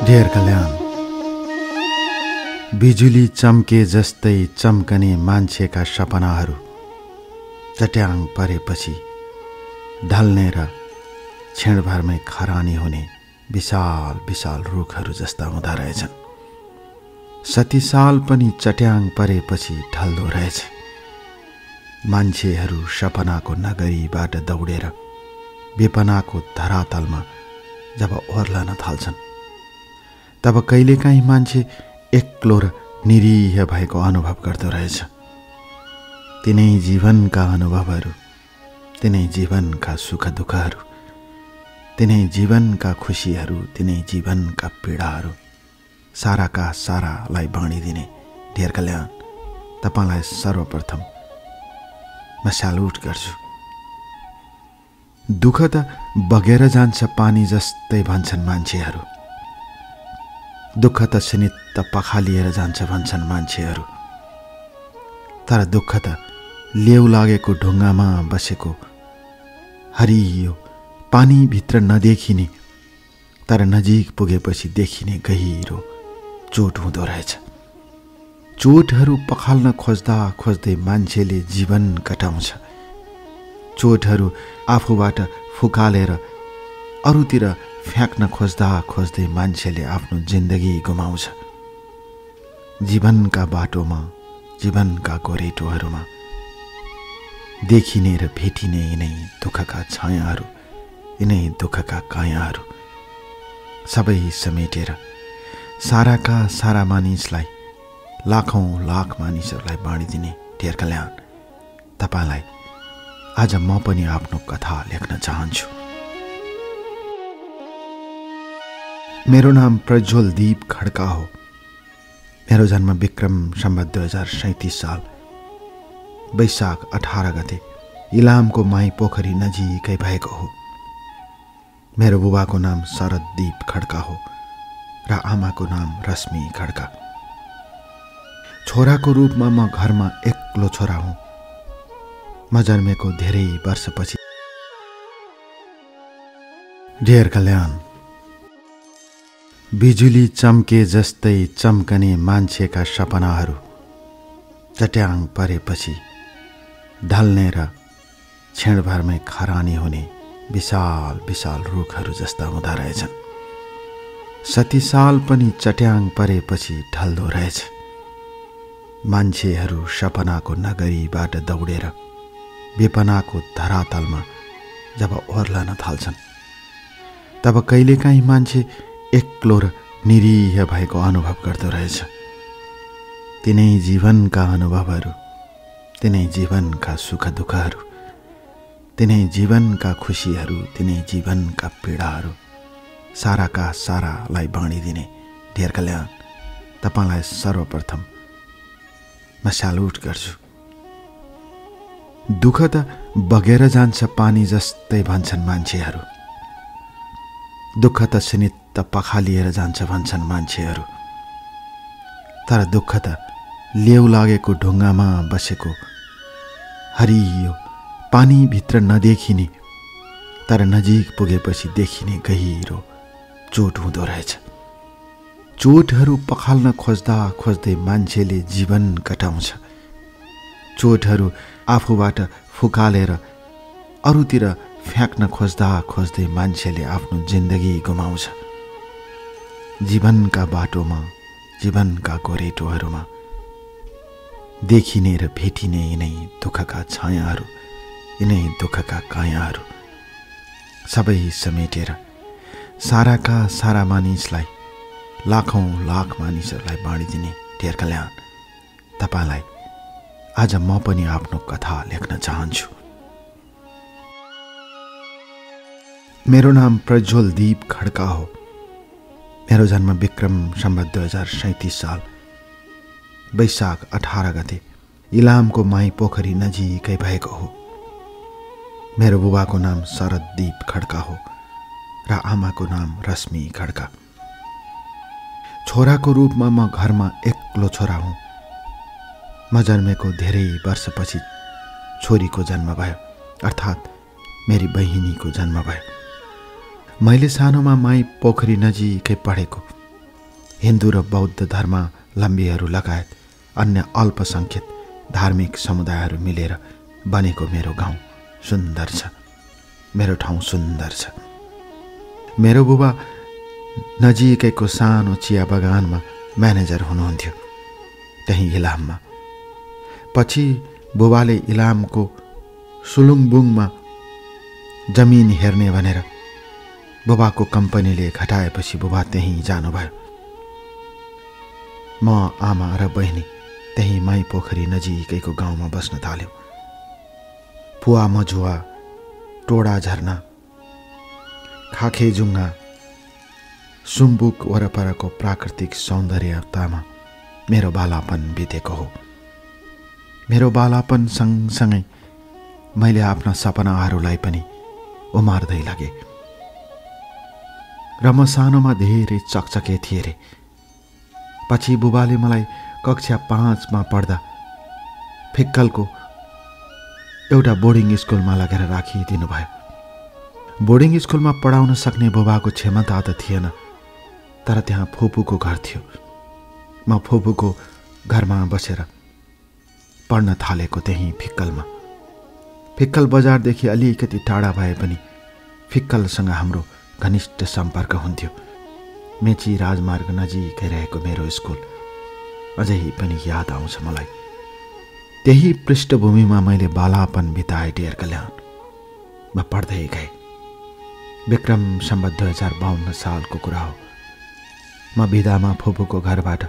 ढेर कल्याण। बिजुली चम्के जस्तै चम्कने मान्छेका सपनाहरू चट्याङ परेपछि ढल्ने र क्षणभरमै खरानी हुने विशाल विशाल रुखहरू जस्ता हुँदा रहेछन्। 70 साल पनि चट्याङ परेपछि ढल्दो रहेछ। मान्छेहरू सपनाको नगरीबाट दौडेर विपनाको धरातलमा जब ओर्लन थाल्छन्, तब कहिलेकाहीँ मान्छे एक्लो र निरीह भएको अनुभव गर्दो रहेछ। तिनै जीवनका अनुभवहरू, तिनै जीवनका सुख दुःखहरू, तिनै जीवनका खुसीहरू, तिनै जीवनका पीडाहरू साराका सारालाई बाँडिदिने ढेर कल्याण तपाईलाई सर्वप्रथम म स्यालुट गर्छु। दुःख त बगेर जान्छ पानी जस्तै भन्छन् मान्छेहरू। दुःख त सिनित्त पखालिएर जान्छ भन्छन् मान्छेहरू। तर दुःख त लेउ लागेको ढुङ्गामा बसेको हरियो पानीभित्र नदेखिने तर नजिक पुगेपछि देखिने गहिरो चोट हुँदो रहेछ। चोटहरू पखाल्न खोज्दा खोज्दै मान्छेले जीवन कटाउँछ। चोटहरू आफूबाट फुकालेर अरूतिर फ्याँक्न खोज्दा खोज्दै मान्छेले आफ्नो जिन्दगी गुमाउँछ। जीवनका बाटोमा, जीवनका गोरेटोहरूमा देखिने र भेटिने यिनै दुःखका छायाहरू, यिनै दुःखका कायाहरू सबै समेटेर साराका सारा मानिसलाई, लाखौं लाख मानिसहरूलाई बाँडिदिने ढेर कल्याण तपाईलाई आज म पनि आफ्नो कथा लेख्न चाहन्छु। मेरो नाम प्रज्वल दीप खड्का हो। मेरो जन्म विक्रम सम्वत 2037 साल वैशाख 18 गते इलामको माई पोखरी नजिकै भएको हो। मेरो बुबाको नाम शरद दीप खड्का हो र आमाको नाम रश्मि खड्का। छोराको रूपमा म घरमा एक्लो छोरा हुँ। म जन्मेको धेरै वर्षपछि। ढेर कल्याण। बिजुली चम्के जस्तै चम्कने मान्छेका सपनाहरू चट्याङ परेपछि ढल्ने र क्षणभरमै खरानी हुने विशाल विशाल रुखहरू जस्ता हुँदा रहेछन्। 70 साल पनि चट्याङ परेपछि ढल्दो रहेछ। मान्छेहरू सपनाको नगरीबाट दौडेर विपनाको धरातलमा जब ओर्लन थाल्छन्, तब कहिलेकाहीँ मान्छे एक्लो र निरीह भएको अनुभव गर्दो रहेछ। तिनै जीवनका अनुभवहरू, तिनै जीवनका सुख दुःखहरू, तिनै जीवनका खुसीहरू, तिनै जीवनका पीडाहरू साराका सारालाई बाँडिदिने ढेर कल्याण तपाईलाई सर्वप्रथम म स्यालुट गर्छु। दुःख त बगेर जान्छ पानी जस्तै भन्छन् मान्छेहरू। दुःख त सिनित्त पखालिएर जान्छ भन्छन् मान्छेहरू। तर दुःख त लेउ लागेको ढुङ्गामा बसेको हरियो पानीभित्र नदेखिने तर नजिक पुगेपछि देखिने गहिरो चोट हुँदो रहेछ। चोटहरू पखाल्न खोज्दा खोज्दै मान्छेले जीवन कटाउँछ। चोटहरू आफूबाट फुकालेर अरूतिर फ्याँक्न खोज्दा खोज्दै मान्छेले आफ्नो जिन्दगी गुमाउँछ। जीवनका बाटोमा, जीवनका गोरेटोहरूमा देखिने र भेटिने यिनै दुःखका छायाहरू, यिनै दुःखका कायाहरू सबै समेटेर साराका सारा मानिसलाई, लाखौं लाख मानिसहरूलाई बाँडिदिने ढेर कल्याण तपाईलाई आज म पनि आफ्नो कथा लेख्न चाहन्छु। मेरो नाम प्रज्वल दीप खड्का हो। मेरो जन्म विक्रम सम्वत 2037 साल वैशाख 18 गते इलामको माई पोखरी नजिकै भएको हो। मेरो बुबाको नाम शरद दीप खड्का हो र आमाको नाम रश्मि खड्का। छोराको रूपमा म घरमा एक्लो छोरा हुँ। म जन्मेको धेरै वर्षपछि छोरीको जन्म भयो, अर्थात् मेरी बहिनीको जन्म भयो। मैले सानोमा माई पोखरी नजिकै पढेको हिन्दू र बौद्ध धर्मावलम्बीहरू लगायत अन्य अल्पसङ्ख्यक धार्मिक समुदायहरू मिलेर बनेको मेरो गाउँ सुन्दर छ। मेरो ठाउँ सुन्दर छ। मेरो बुबा नजिकैको सानो चिया बगानमा म्यानेजर हुनुहुन्थ्यो, त्यही इलाममा। पछि बुबाले इलामको सुलुङबुङमा जमिन हेर्ने भनेर बुबाको कम्पनीले घटाएपछि बुबा त्यहीँ जानुभयो। म, आमा र बहिनी त्यही माई पोखरी नजिकैको गाउँमा बस्न थाल्यौँ। पुवा मजुवा, टोडा झरना, खाखेजुङ्गा, सुम्बुक वरपरको प्राकृतिक सौन्दर्यतामा मेरो बालापन बितेको हो। मेरो बालापन सँगसँगै मैले आफ्ना सपनाहरूलाई पनि उमार्दै लगे। र म सानोमा धेरै चकचके थिएँ रे। पछि बुबाले मलाई कक्षा 5मा पढ्दा फिक्कलको एउटा बोर्डिङ स्कुलमा लगेर राखिदिनु भयो। बोर्डिङ स्कुलमा पढाउन सक्ने बुबाको क्षमता त थिएन, तर त्यहाँ फुपूको घर थियो। म फुपूको घरमा बसेर पढ्न थालेको त्यही फिक्कलमा। फिक्कल बजारदेखि अलिकति टाढा भए पनि फिक्कलसँग हाम्रो घनिष्ठ सम्पर्क हुन्थ्यो। मेची राजमार्ग नजिकै रहेको मेरो स्कुल अझै पनि याद आउँछ मलाई। त्यही पृष्ठभूमिमा मैले बालापन बिताए डेर कल्याण। म पढ्दै गएँ। विक्रम सम्वत 2052 सालको कुरा हो। म बिदामा फुपूको घरबाट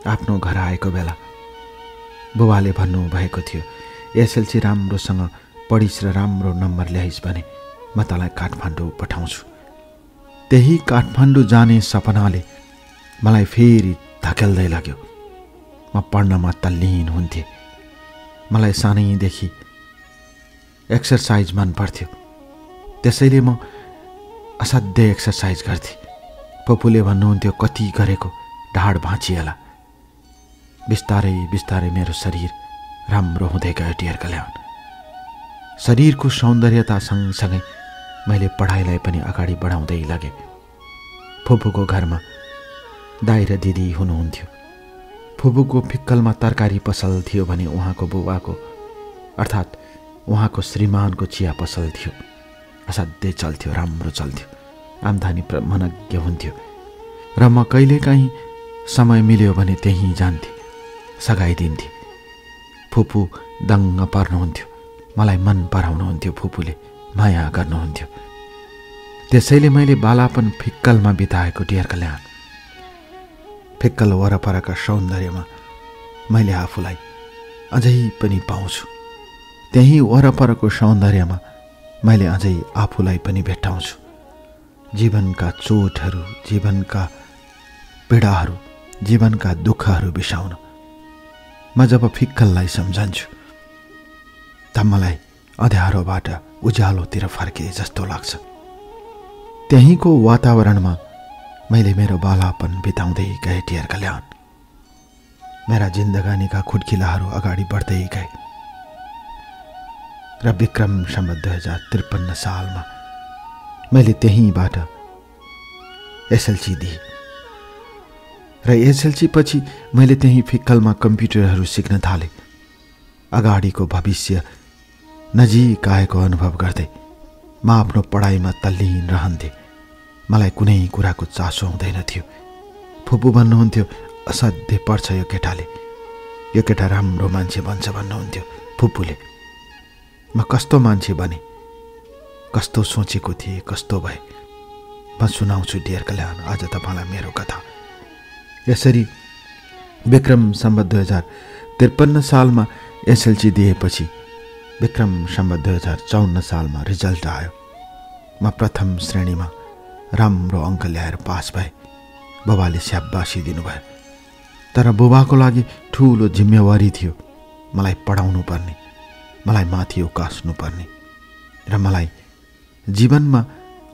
आफ्नो घर आएको बेला बुबाले भन्नुभएको थियो, एसएलसी राम्रोसँग पढिस् र राम्रो नम्बर ल्याइस् भने म तँलाई काठमाडौँ पठाउँछु। त्यही काठमाडौँ जाने सपनाले मलाई फेरि धकेल्दै लाग्यो। म पढ्नमा तल्लीन हुन्थेँ। मलाई सानैदेखि एक्सर्साइज मन पर्थ्यो, त्यसैले म असाध्यै एक्सर्साइज गर्थेँ। पपुले भन्नुहुन्थ्यो, कति गरेको ढाड भाँचिएला। बिस्तारै बिस्तारै मेरो शरीर राम्रो हुँदै गयो डियर कल्याण। शरीरको सौन्दर्यता सँगसँगै मैले पढाइलाई पनि अगाडि बढाउँदै लगेँ। फुपूको घरमा दाइ र दिदी हुनुहुन्थ्यो। फुपूको फिक्कलमा तरकारी पसल थियो भने उहाँको बुबाको अर्थात् उहाँको श्रीमानको चिया पसल थियो। असाध्यै चल्थ्यो, राम्रो चल्थ्यो, आम्दानी मनज्ञ हुन्थ्यो। र म कहिलेकाहीँ समय मिल्यो भने त्यहीँ जान्थेँ, सघाइदिन्थेँ। फुपू दङ्ग पर्नुहुन्थ्यो, मलाई मन पराउनुहुन्थ्यो, फुपूले माया गर्नुहुन्थ्यो। त्यसैले मैले बालापन फिक्कलमा बिताएको डियर कल्याण। फिक्कल वरपरका सौन्दर्यमा मैले आफूलाई अझै पनि पाउँछु। त्यही वरपरको सौन्दर्यमा मैले अझै आफूलाई पनि भेट्टाउँछु। जीवनका चोटहरू, जीवनका पीडाहरू, जीवनका दुःखहरू बिसाउन म जब फिक्कललाई सम्झन्छु तब मलाई अँध्यारोबाट उज्यालोतिर फर्के जस्तो लाग्छ। त्यहीँको वातावरणमा मैले मेरो बालापन बिताउँदै गएँ डियर कल्याण। मेरा जिन्दगानीका खुड्किलाहरू अगाडि बढ्दै गए र विक्रम सम्वत 2053 सालमा मैले त्यहीँबाट एसएलसी दिएँ। र एसएलसी पछि मैले त्यही फिक्कलमा कम्प्युटरहरू सिक्न थालेँ। अगाडिको भविष्य नजिक आएको अनुभव गर्दै म आफ्नो पढाइमा तल्लीन रहन्थेँ। मलाई कुनै कुराको चासो हुँदैन थियो। फुपू भन्नुहुन्थ्यो, असाध्यै पढ्छ यो केटाले, यो केटा राम्रो मान्छे बन्छ भन्नुहुन्थ्यो फुपूले। म कस्तो मान्छे बने, कस्तो सोचेको थिएँ, कस्तो भए, म सुनाउँछु डियर कल्याण आज तपाईँलाई मेरो कथा। यसरी विक्रम सम्वत 2053 सालमा एसएलसी दिएपछि विक्रम सम्वत 2054 सालमा रिजल्ट आयो। म प्रथम श्रेणीमा राम्रो अङ्क ल्याएर पास भए। बुबाले स्याबासी दिनुभयो। तर बुबाको लागि ठुलो जिम्मेवारी थियो। मलाई पढाउनु पर्ने, मलाई माथि उकास्नु पर्ने र मलाई जीवनमा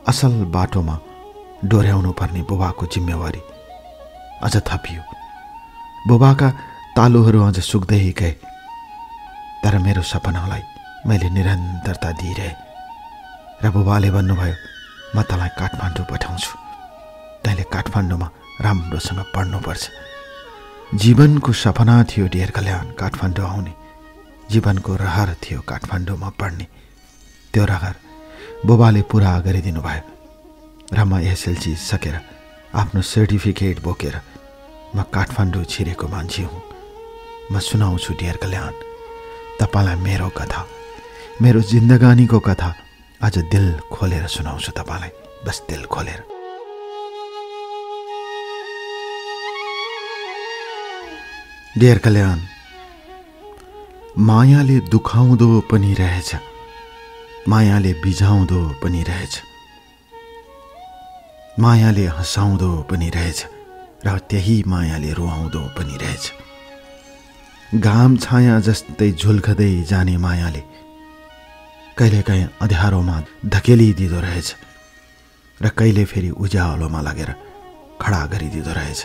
असल बाटोमा डोर्याउनु पर्ने बुबाको जिम्मेवारी अझ थपियो। बुबाका तालुहरू अझ सुक्दै गए, तर मेरो सपनालाई मैले निरन्तरता दिइरहेँ। र बुबाले भन्नुभयो, म तँलाई काठमाडौँ पठाउँछु, तैँले काठमाडौँमा राम्रोसँग पढ्नुपर्छ। जीवनको सपना थियो डियर कल्याण काठमाडौँ आउने, जीवनको रहर थियो काठमाडौँमा पढ्ने। त्यो रहर बुबाले पुरा गरिदिनु भयो र म एसएलसी सकेर आफ्नो सर्टिफिकेट बोकेर म काठमाडौँ छिरेको मान्छे हुँ। म सुनाउँछु डियर कल्याण तपाईँलाई मेरो कथा, मेरो जिन्दगानीको कथा आज दिल खोलेर सुनाउँछु तपाईँलाई, बस दिल खोलेर। डियर कल्याण, मायाले दुखाउँदो पनि रहेछ, मायाले बिझाउँदो पनि रहेछ, मायाले हँसाउँदो पनि रहेछ र त्यही मायाले रुवाउँदो पनि रहेछ। घाम छाया जस्तै झुल्कदै जाने मायाले कहिलेकाहीँ अँध्यारोमा धकेलिदिँदो रहेछ र कहिले फेरि उज्यालोमा लगेर खडा गरिदिँदो रहेछ।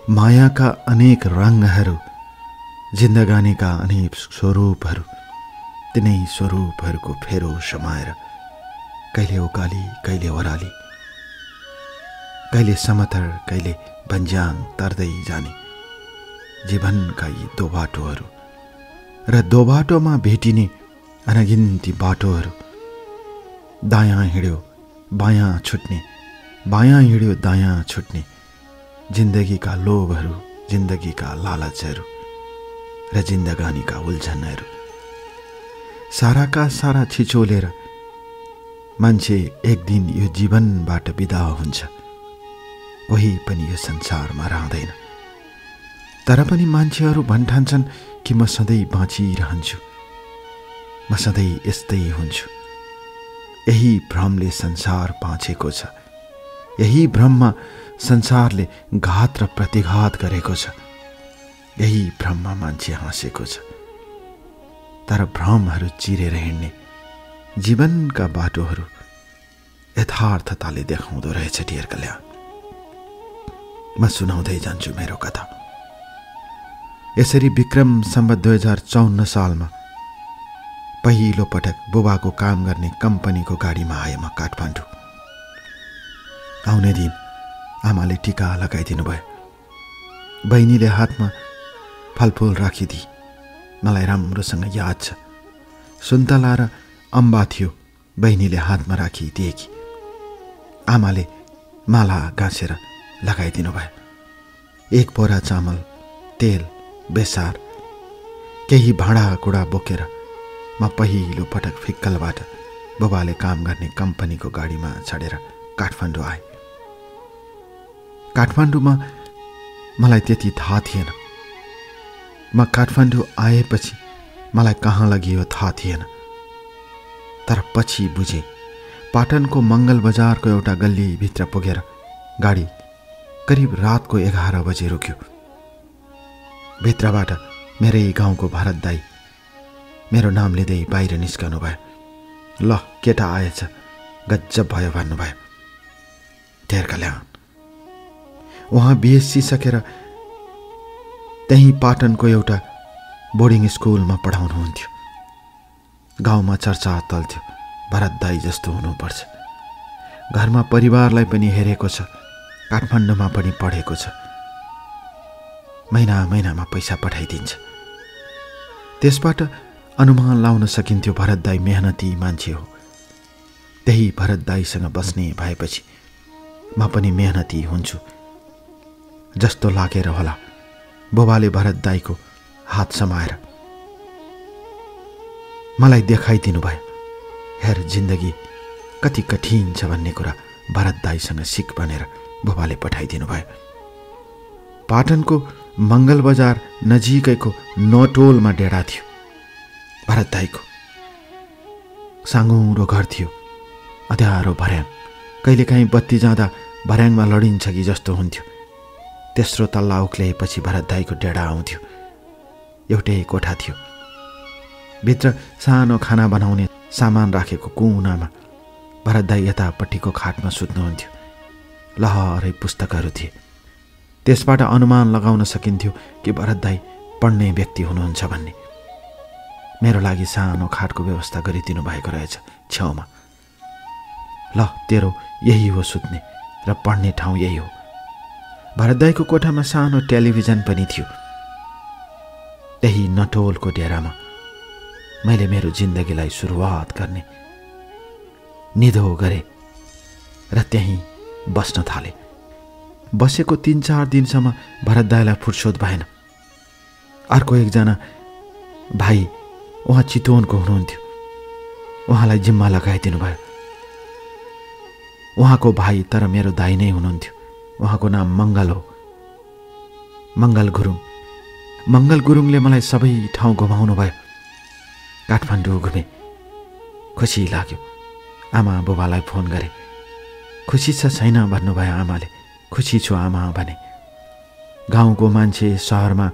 मायाका अनेक रङहरू, जिन्दगानीका अनेक स्वरूपहरू, तिनै स्वरूपहरूको फेरो समाएर कहिले उकाली कहिले ओह्राली, कहिले समथर कहिले भन्ज्याङ तर्दै जाने जीवनका यी दो बाटोहरू र दो बाटोमा भेटिने अनगिन्ती बाटोहरू। दायाँ हिँड्यो बायाँ छुट्ने, बायाँ हिँड्यो दायाँ छुट्ने जिन्दगीका लोभहरू, जिन्दगीका लालचहरू र जिन्दगानीका उल्झनहरू साराका सारा छिचोलेर मान्छे एक दिन यो जीवनबाट बिदा हुन्छ। कोही पनि यो संसारमा रहँदैन, तर पनि मान्छेहरू भन्ठान्छन् कि म सधैँ बाँचिरहन्छु, म सधैँ यस्तै हुन्छु। यही भ्रमले संसार बाँचेको छ, यही भ्रममा संसारले घात र प्रतिघात गरेको छ, यही भ्रममा मान्छे हाँसेको छ। तर भ्रमहरू चिरेर हिँड्ने जीवनका बाटोहरू यथार्थताले देखाउँदो रहेछ डियर कल्याण। म सुनाउँदै जान्छु मेरो कथा। यसरी विक्रम सम्वत 2054 सालमा पहिलो पटक बुबाको काम गर्ने कम्पनीको गाडीमा आए म काठमाडौँ। आउने दिन आमाले टिका लगाइदिनु भयो, बहिनीले हातमा फलफुल राखिदिए। मलाई राम्रोसँग याद छ, सुन्तला र अम्बा थियो, बहिनीले हातमा राखिदिएकी। आमाले माला गाँसेर लगाइदिनु भयो। एक बोरा चामल, तेल, बेसार, केही भाँडाकुँडा बोकेर म पहिलो पटक फिक्कलबाट बुबाले काम गर्ने कम्पनीको गाडीमा चढेर काठमाडौँ आएँ। काठमाडौँमा मलाई त्यति थाहा थिएन। म काठमाडौँ आएपछि मलाई कहाँ लगियो थाहा थिएन, तर पछि बुझेँ। पाटनको मङ्गल बजारको एउटा गल्लीभित्र पुगेर गाडी करिब रातको 11 बजे रोक्यो। भित्रबाट मेरै गाउँको भरत दाई मेरो नाम लिँदै बाहिर निस्कनु भयो। ल केटा आएछ, गजब भयो भन्नुभयो। डियर कल्याण, उहाँ बिएससी सकेर त्यही पाटनको एउटा बोर्डिङ स्कुलमा पढाउनुहुन्थ्यो। गाउँमा चर्चा तल्थ्यो, भरत दाई जस्तो हुनुपर्छ, घरमा परिवारलाई पनि हेरेको छ, काठमाडौँमा पनि पढेको छ, महिना महिनामा पैसा पठाइदिन्छ। त्यसबाट अनुमान लाउन सकिन्थ्यो भरत दाई मेहनती मान्छे हो। त्यही भरत दाईसँग बस्ने भएपछि म पनि मेहनती हुन्छु जस्तो लागेर होला बुबाले भरत दाईको हात समाएर मलाई देखाइदिनु भयो। हेर जिन्दगी कति कठिन छ भन्ने कुरा भरत दाईसँग सिक भनेर बुबाले पठाइदिनु भयो। पाटनको मङ्गल बजार नजिकैको नटोलमा डेरा थियो भरत दाईको। साँगुरो घर थियो, अँध्यारो भर्याङ, कहिलेकाहीँ बत्ती जाँदा भर्याङमा लडिन्छ कि जस्तो हुन्थ्यो। तेस्रो तल्ला उक्ल्याएपछि भरत दाईको डेरा आउँथ्यो। एउटै कोठा थियो, भित्र सानो खाना बनाउने सामान राखेको कुनामा भरत दाई यतापट्टिको खाटमा सुत्नुहुन्थ्यो। लहरै पुस्तकहरू थिए। त्यसबाट अनुमान लगाउन सकिन्थ्यो कि भरत दाई पढ्ने व्यक्ति हुनुहुन्छ भन्ने। मेरो लागि सानो खाटको व्यवस्था गरिदिनु भएको रहेछ छेउमा। ल तेरो यही हो सुत्ने र पढ्ने ठाउँ यही हो भरत दाईको कोठामा सानो टेलिभिजन पनि थियो। त्यही नटोलको डेरामा मैले मेरो जिन्दगीलाई सुरुवात गर्ने निधो गरे र त्यहीँ बस्न थाले। बसेको 3-4 दिनसम्म भरत दाईलाई फुर्सद भएन। अर्को एकजना भाइ उहाँ चितवनको हुनुहुन्थ्यो, उहाँलाई जिम्मा लगाइदिनु भयो। उहाँको भाइ तर मेरो दाइ नै हुनुहुन्थ्यो। उहाँको नाम मङ्गल हो, मङ्गल गुरुङ। मङ्गल गुरुङले मलाई सबै ठाउँ घुमाउनु भयो। काठमाडौँ घुमेँ, खुसी लाग्यो। आमा बुबालाई फोन गरेँ, खुसी छ छैन भन्नुभयो आमाले। खुसी छु आमा भने। गाउँको मान्छे सहरमा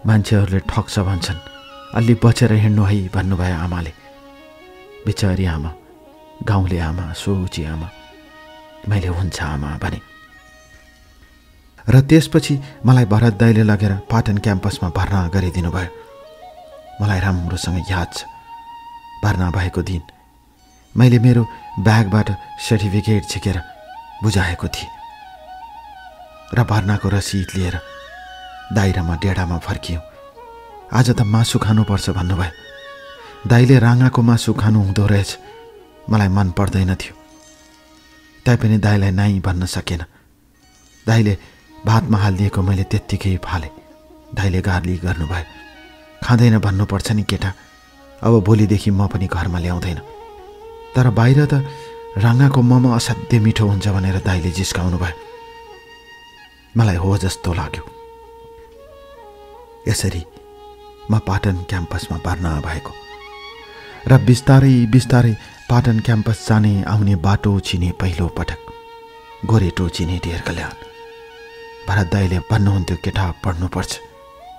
मान्छेहरूले ठग्छ भन्छन्, अलि बचेर हिँड्नु है भन्नुभयो आमाले। बिचारी आमा, गाउँले आमा, सोची आमा। मैले हुन्छ आमा भने। र त्यसपछि मलाई भरत दाईले लगेर पाटन क्याम्पसमा भर्ना गरिदिनु भयो। मलाई राम्रोसँग याद छ भर्ना भएको दिन मैले मेरो ब्यागबाट सर्टिफिकेट झिकेर बुझाएको थिएँ र भर्नाको रसिद लिएर दाइ र म डेढामा फर्कियौँ। आज त मासु खानुपर्छ भन्नुभयो। दाइले राँगाको मासु खानु हुँदो रहेछ, मलाई मन पर्दैन थियो। तैपनि दाइलाई नाइ भन्न सकेन। दाइले भातमा हालिदिएको मैले त्यत्तिकै फालेँ। दाइले गाली गर्नुभयो, खाँदैन भन्नुपर्छ नि केटा, अब भोलिदेखि म पनि घरमा ल्याउँदैन। तर बाहिर त राँगाको मोमो असाध्यै मिठो हुन्छ भनेर दाइले जिस्काउनु भयो। मलाई हो जस्तो लाग्यो। यसरी म पाटन क्याम्पसमा भर्ना भएको र बिस्तारै बिस्तारै पाटन क्याम्पस जाने आउने बाटो चिने पहिलो पटक गोरेटो चिने डेर कल्याण। भरत दाईले भन्नुहुन्थ्यो केटा पढ्नुपर्छ।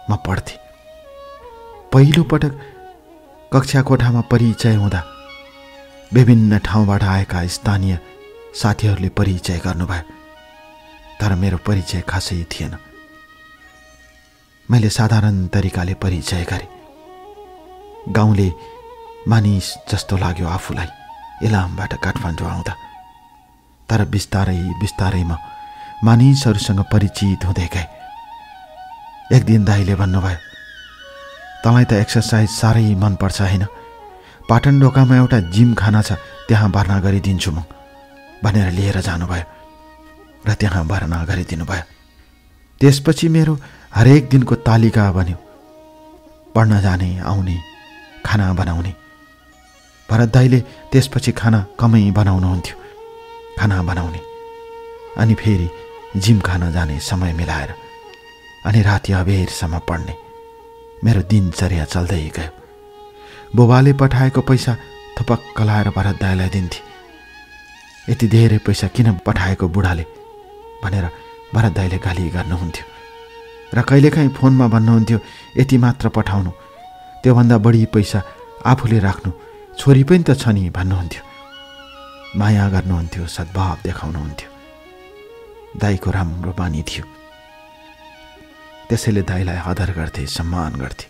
म पढ्थेँ। पहिलो पटक कक्षा कोठामा परिचय हुँदा विभिन्न ठाउँबाट आएका स्थानीय साथीहरूले परिचय गर्नुभयो। तर मेरो परिचय खासै थिएन। मैले साधारण तरिकाले परिचय गरेँ। गाउँले मानिस जस्तो लाग्यो आफूलाई इलामबाट काठमाडौँ आउँदा। तर बिस्तारै बिस्तारै म मानिसहरूसँग परिचित हुँदै गएँ। एक दिन दाइले भन्नुभयो, तँलाई त एक्सर्साइज साह्रै मनपर्छ होइन? पाटन ढोकामा एउटा जिम खाना छ, त्यहाँ भर्ना गरिदिन्छु म भनेर लिएर जानुभयो र त्यहाँ भर्ना गरिदिनु भयो। त्यसपछि मेरो हरेक दिनको तालिका बन्यो। पढ्न जाने, आउने, खाना बनाउने। भरत दाइले त्यसपछि खाना कमै बनाउनुहुन्थ्यो। खाना बनाउने अनि फेरि जिम खान जाने समय मिलाएर अनि राति अबेरसम्म पढ्ने। मेरो दिनचर्या चल्दै गयो। बुबाले पठाएको पैसा थपक्क लाएर भरत दाइलाई दिन्थे। यति धेरै पैसा किन पठाएको बुढाले भनेर भरत दाइले गाली गर्नुहुन्थ्यो र कहिलेकाहीँ फोनमा भन्नुहुन्थ्यो यति मात्र पठाउनु, त्योभन्दा बढी पैसा आफूले राख्नु, छोरी पनि त छ नि भन्नुहुन्थ्यो। माया गर्नुहुन्थ्यो, सद्भाव देखाउनुहुन्थ्यो। दाइको राम्रो बानी थियो। त्यसैले दाइलाई आदर गर्थे, सम्मान गर्थे।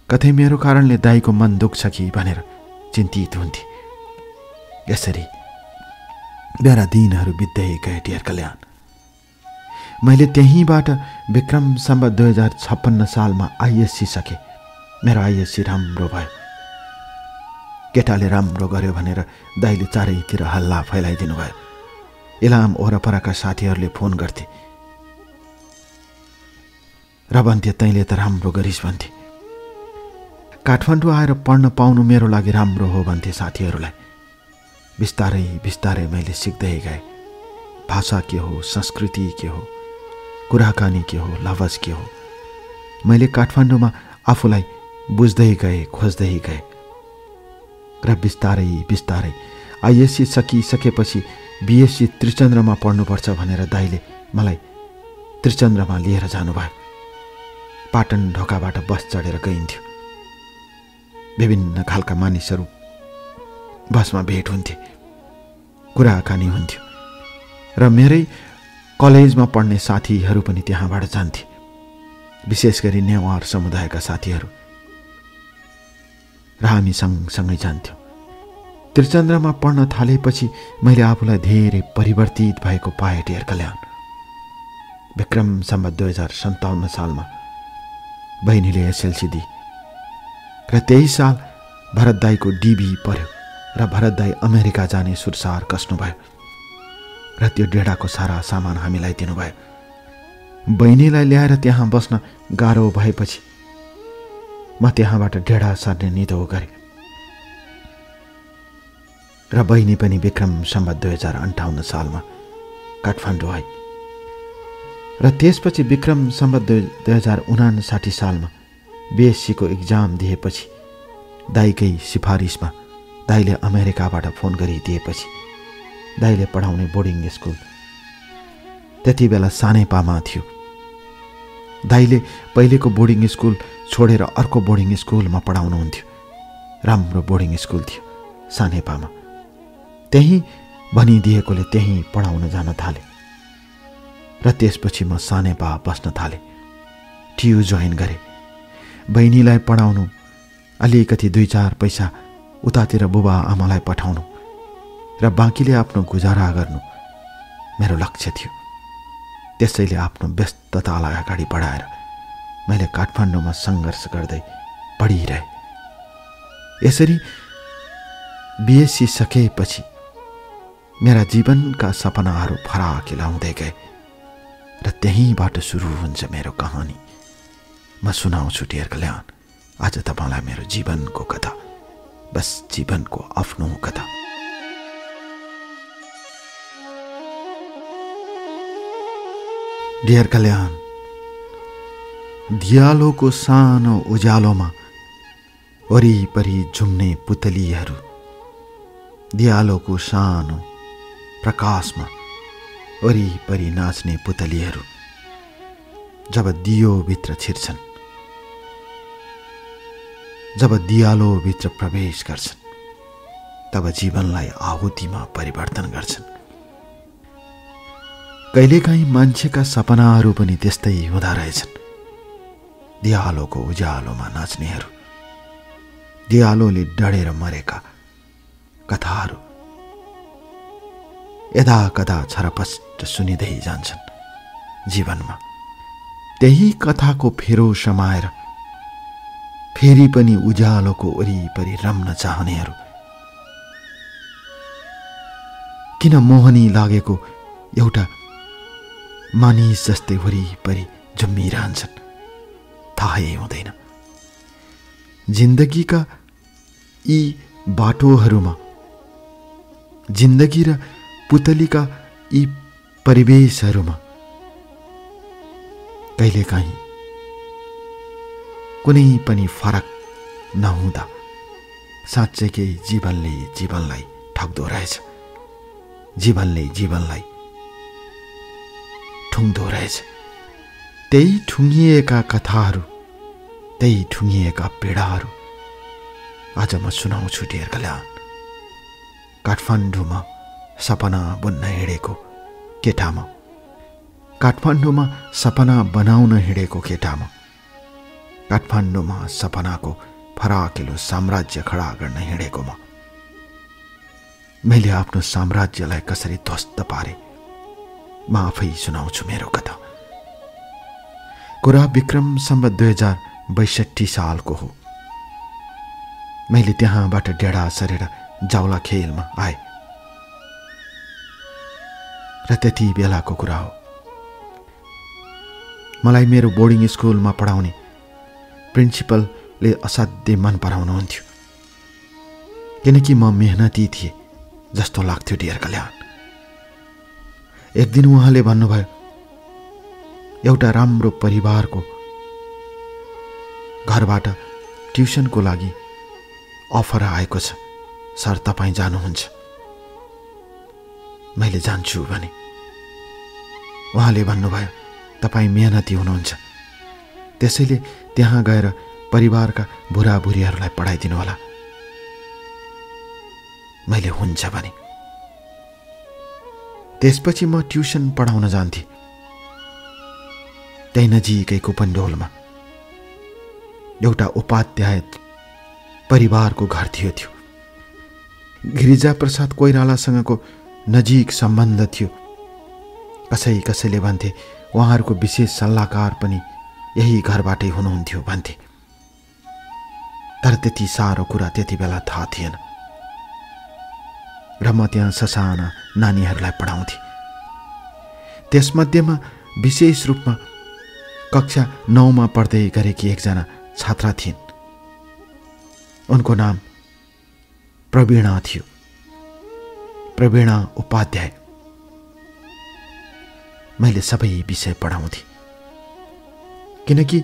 कतै मेरो कारणले दाइको मन दुख्छ कि भनेर चिन्तित हुन्थे। यसरी मेरा दिनहरू बित्दै गए डेर कल्याण। मैले त्यहीँबाट विक्रम सम्वत 2056 सालमा आइएससी सकेँ। मेरो आइएससी राम्रो भयो। केटाले राम्रो गर्यो भनेर दाइले चारैतिर हल्ला फैलाइदिनु भयो। इलाम वरपरका साथीहरूले फोन गर्थे र भन्थे तैँले त राम्रो गरिस् भन्थे। काठमाडौँ आएर पढ्न पाउनु मेरो लागि राम्रो हो भन्थे साथीहरूलाई। बिस्तारै बिस्तारै मैले सिक्दै गएँ। भाषा के हो, संस्कृति के हो, कुराकानी के हो, लवज के हो। मैले काठमाडौँमा आफूलाई बुझ्दै गएँ, खोज्दै गएँ र बिस्तारै बिस्तारै आइएससी सकिसकेपछि बिएससी त्रिचन्द्रमा पढ्नुपर्छ भनेर दाइले मलाई त्रिचन्द्रमा लिएर जानुभयो। पाटन ढोकाबाट बस चढेर गइन्थ्यो। विभिन्न खालका मानिसहरू बसमा भेट हुन्थे, कुराकानी हुन्थ्यो र मेरै कलेजमा पढ्ने साथीहरू पनि त्यहाँबाट जान्थे। विशेष गरी नेवार समुदायका साथीहरू र हामी सँगसँगै जान्थ्यौँ। त्रिचन्द्रमा पढ्न थालेपछि मैले आफूलाई धेरै परिवर्तित भएको पाएँ डेर कल्याण। विक्रम सम्वत 2057 सालमा बहिनीले एसएलसी दिए र त्यही साल भरत दाईको डिबी पर्यो र भरत दाई अमेरिका जाने सुरसार कस्नुभयो र त्यो डेढाको सारा सामान हामीलाई दिनुभयो। बहिनीलाई ल्याएर त्यहाँ बस्न गाह्रो भएपछि म त्यहाँबाट डेढा सर्ने निधो गरेँ र बहिनी पनि विक्रम सम्वत 2058 सालमा काठमाडौँ आए र त्यसपछि विक्रम सम्वत 2059 सालमा बीएससीको इक्जाम दिएपछि दाईकै सिफारिसमा दाईले अमेरिकाबाट फोन गरिदिएपछि दाईले पढाउने बोर्डिङ स्कुल त्यति बेला सानेपामा थियो। दाईले पहिलेको बोर्डिङ स्कुल छोडेर अर्को बोर्डिङ स्कुलमा पढाउनुहुन्थ्यो। राम्रो बोर्डिङ स्कुल थियो सानेपामा। त्यही भनिदिएकोले त्यही पढाउन जान थाले र त्यसपछि म सानेपा बस्न थाले। टियु जोइन गरे। बहिनीलाई पढाउनु, अलिकति 2-4 पैसा उतातिर बुबा आमालाई पठाउनु र बाँकीले आफ्नो गुजारा गर्नु मेरो लक्ष्य थियो। त्यसैले आफ्नो व्यस्ततालाई अगाडि बढाएर मैले काठमाडौँमा सङ्घर्ष गर्दै पढिरहेँ। यसरी बीएससी सकेपछि मेरा जीवनका सपनाहरू फराकिला हुँदै गए र त्यहीँबाट सुरु हुन्छ मेरो कहानी। म सुनाउँछु डियर कल्याण आज तपाईलाई मेरो जीवनको कथा, बस जीवनको आफ्नो कथा। डियर कल्याण, दियालोको सानो उज्यालोमा वरिपरि झुम्ने पुतलीहरू, दियालोको सानो प्रकाशमा वरिपरि नाच्ने पुतलीहरू जब दियोभित्र छिर्छन्, जब दियालोभित्र प्रवेश गर्छन्, तब जीवनलाई आहुतिमा परिवर्तन गर्छन्। कहिलेकाहीँ मान्छेका सपनाहरू पनि त्यस्तै हुँदा रहेछन्। दियालोको उज्यालोमा नाच्नेहरू, दियालोले डढेर मरेका कथाहरू यदा कदा छरपष्ट सुनिँदै जान्छन् जीवनमा। त्यही कथाको फेरो समाएर फेरि पनि उज्यालोको वरिपरि रम्न चाहनेहरू किन मोहनी लागेको एउटा मानिस जस्तै वरिपरि झुम्मिरहन्छन् थाहै हुँदैन। जिन्दगीका यी बाटोहरूमा, जिन्दगी र पुतलीका यी परिवेशहरूमा कहिलेकाहीँ कुनै पनि फरक नहुँदा साँच्चैकै जीवनले जीवनलाई ठग्दो रहेछ, जीवनले जीवनलाई ठुङ्दो रहेछ। त्यही ठुङ्गिएका कथाहरू, त्यही ठुङ्गिएका पीडाहरू आज म सुनाउँछु डियर कल्याण। काठमाडौँमा सपना बुन्न हिँडेको केटामा, काठमाडौँमा सपना बनाउन हिँडेको केटामा, काठमाडौँमा सपनाको फराकिलो साम्राज्य खडा गर्न हिँडेकोमा मैले आफ्नो साम्राज्यलाई कसरी ध्वस्त पारे म आफै सुनाउँछु मेरो कथा। कुरा विक्रम सम्वत 2062 सालको हो। मैले त्यहाँबाट डेढा सरेर जाउला खेलमा आए र त्यति बेलाको कुरा हो। मलाई मेरो बोर्डिङ स्कुलमा पढाउने प्रिन्सिपलले असाध्यै मन पराउनुहुन्थ्यो, किनकि म मेहनती थिएँ जस्तो लाग्थ्यो डियर कल्याण। एक दिन उहाँले भन्नुभयो, एउटा राम्रो परिवारको घरबाट ट्युसनको लागि अफर आएको छ सर, तपाईँ जानुहुन्छ? मैले जान्छु भने। उहाँले भन्नुभयो, तपाईँ मेहनती हुनुहुन्छ, त्यसैले त्यहाँ गएर परिवारका बुढाबुढीहरूलाई पढाइदिनु होला। मैले हुन्छ भने। त्यसपछि म ट्युसन पढाउन जान्थेँ। त्यही नजिकै कुपन्डोलमा एउटा उपाध्याय परिवारको घर थियो। गिरिजा प्रसाद कोइरालासँगको नजिक सम्बन्ध थियो। कसैले भन्थे उहाँहरूको विशेष सल्लाहकार पनि यही घरबाटै हुनुहुन्थ्यो भन्थे। तर त्यति साह्रो कुरा त्यति बेला थाहा थिएन र म त्यहाँ ससाना नानीहरूलाई पढाउँथे। त्यसमध्येमा विशेष रूपमा कक्षा 9 मा पढ्दै गरेकी एकजना छात्रा थिइन्। उनको नाम प्रवीणा थियो, प्रवीणा उपाध्याय। मैले सबै विषय पढाउँथे किनकि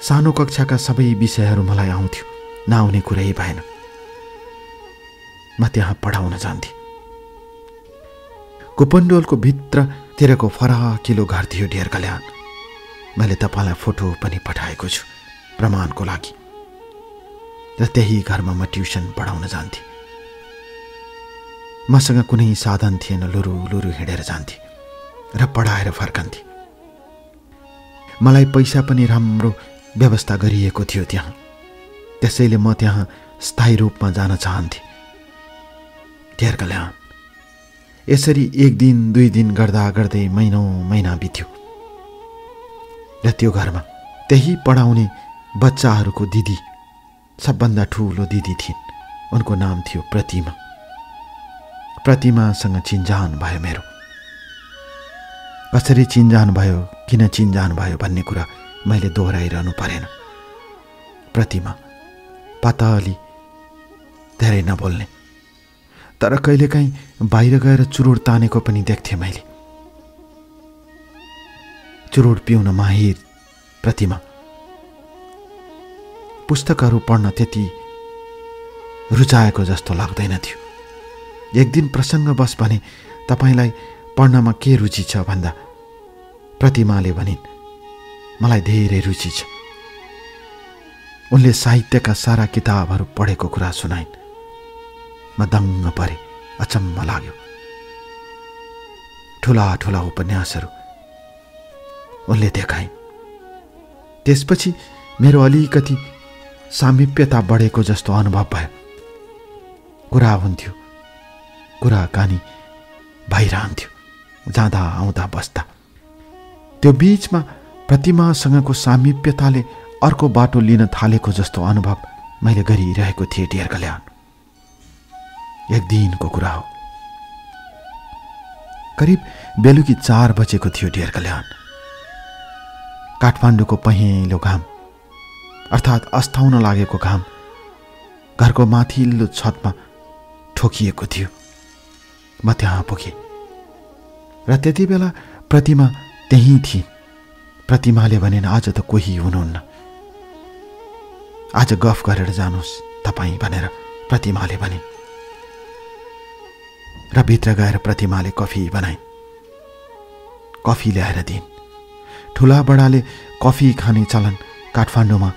सानो कक्षाका सबै विषयहरू मलाई आउँथ्यो, नआउने कुरै भएन। म त्यहाँ पढाउन जान्थे। कुपन्डोलको भित्रतिरको फराकिलो घर थियो डेर कल्याण। मैले तपाईँलाई फोटो पनि पठाएको छु प्रमाणको लागि। र त्यही घरमा म ट्युसन पढाउन जान्थे। मसँग कुनै साधन थिएन, लुरु लुरु हिँडेर जान्थे र पढाएर फर्कन्थे। मलाई पैसा पनि राम्रो व्यवस्था गरिएको थियो त्यहाँ, त्यसैले म त्यहाँ स्थायी रूपमा जान चाहन्थे। डेर कल्याण यसरी 1 दिन 2 दिन गर्दा गर्दै महिना बित्यो र त्यो घरमा त्यही पढाउने बच्चाहरूको दिदी, सबभन्दा ठुलो दिदी थिइन्। उनको नाम थियो प्रतिमा। प्रतिमासँग चिन्जान भयो मेरो। कसरी चिन्जान भयो, किन चिन्जान भयो भन्ने कुरा मैले दोहोऱ्याइरहनु परेन। प्रतिमा पातली, धेरै नबोल्ने, तर कहिलेकाहीँ बाहिर गएर चुरोट तानेको पनि देख्थेँ मैले। चुरोट पिउन माहिर प्रतिमा। पुस्तकहरू पढ्न त्यति रुचाएको जस्तो लाग्दैन थियो। एक दिन प्रसङ्गवश भने तपाईलाई पढ्नमा के रुचि छ भन्दा प्रतिमाले भनिन्, मलाई धेरै रुचि छ। उनले साहित्यका सारा किताबहरू पढेको कुरा सुनाइन्। म दङ्ग परे, अचम्म लाग्यो। ठुला ठुला उपन्यासहरू उनले देखाइन्। त्यसपछि मेरो अलिकति सामिप्यता बढेको जस्तो अनुभव भयो। कुरा हुन्थ्यो, कुराकानी भइरहन्थ्यो, जाँदा आउँदा बस्दा। त्यो बीचमा प्रतिमासँगको सामिप्यताले अर्को बाटो लिन थालेको जस्तो अनुभव मैले गरिरहेको थिएँ डेर कल्याण। एक दिनको कुरा हो, करिब बेलुकी 4 बजेको थियो डेर कल्याण। काठमाडौँको पहेँलो घाम, अर्थात् अस्ताउन लागेको घाम घरको माथिल्लो छतमा ठोकिएको थियो। म त्यहाँ पुगेँ र त्यति बेला प्रतिमा त्यहीँ थिइन्। प्रतिमाले भनिन्, आज त कोही हुनुहुन्न, आज गफ गरेर जानुहोस् तपाईँ भनेर प्रतिमाले भनिन्। र भित्र गएर प्रतिमाले कफी बनाइन्। कफी ल्याएर दिइन्। ठुला बडाले कफी खाने चलन काठमाडौँमा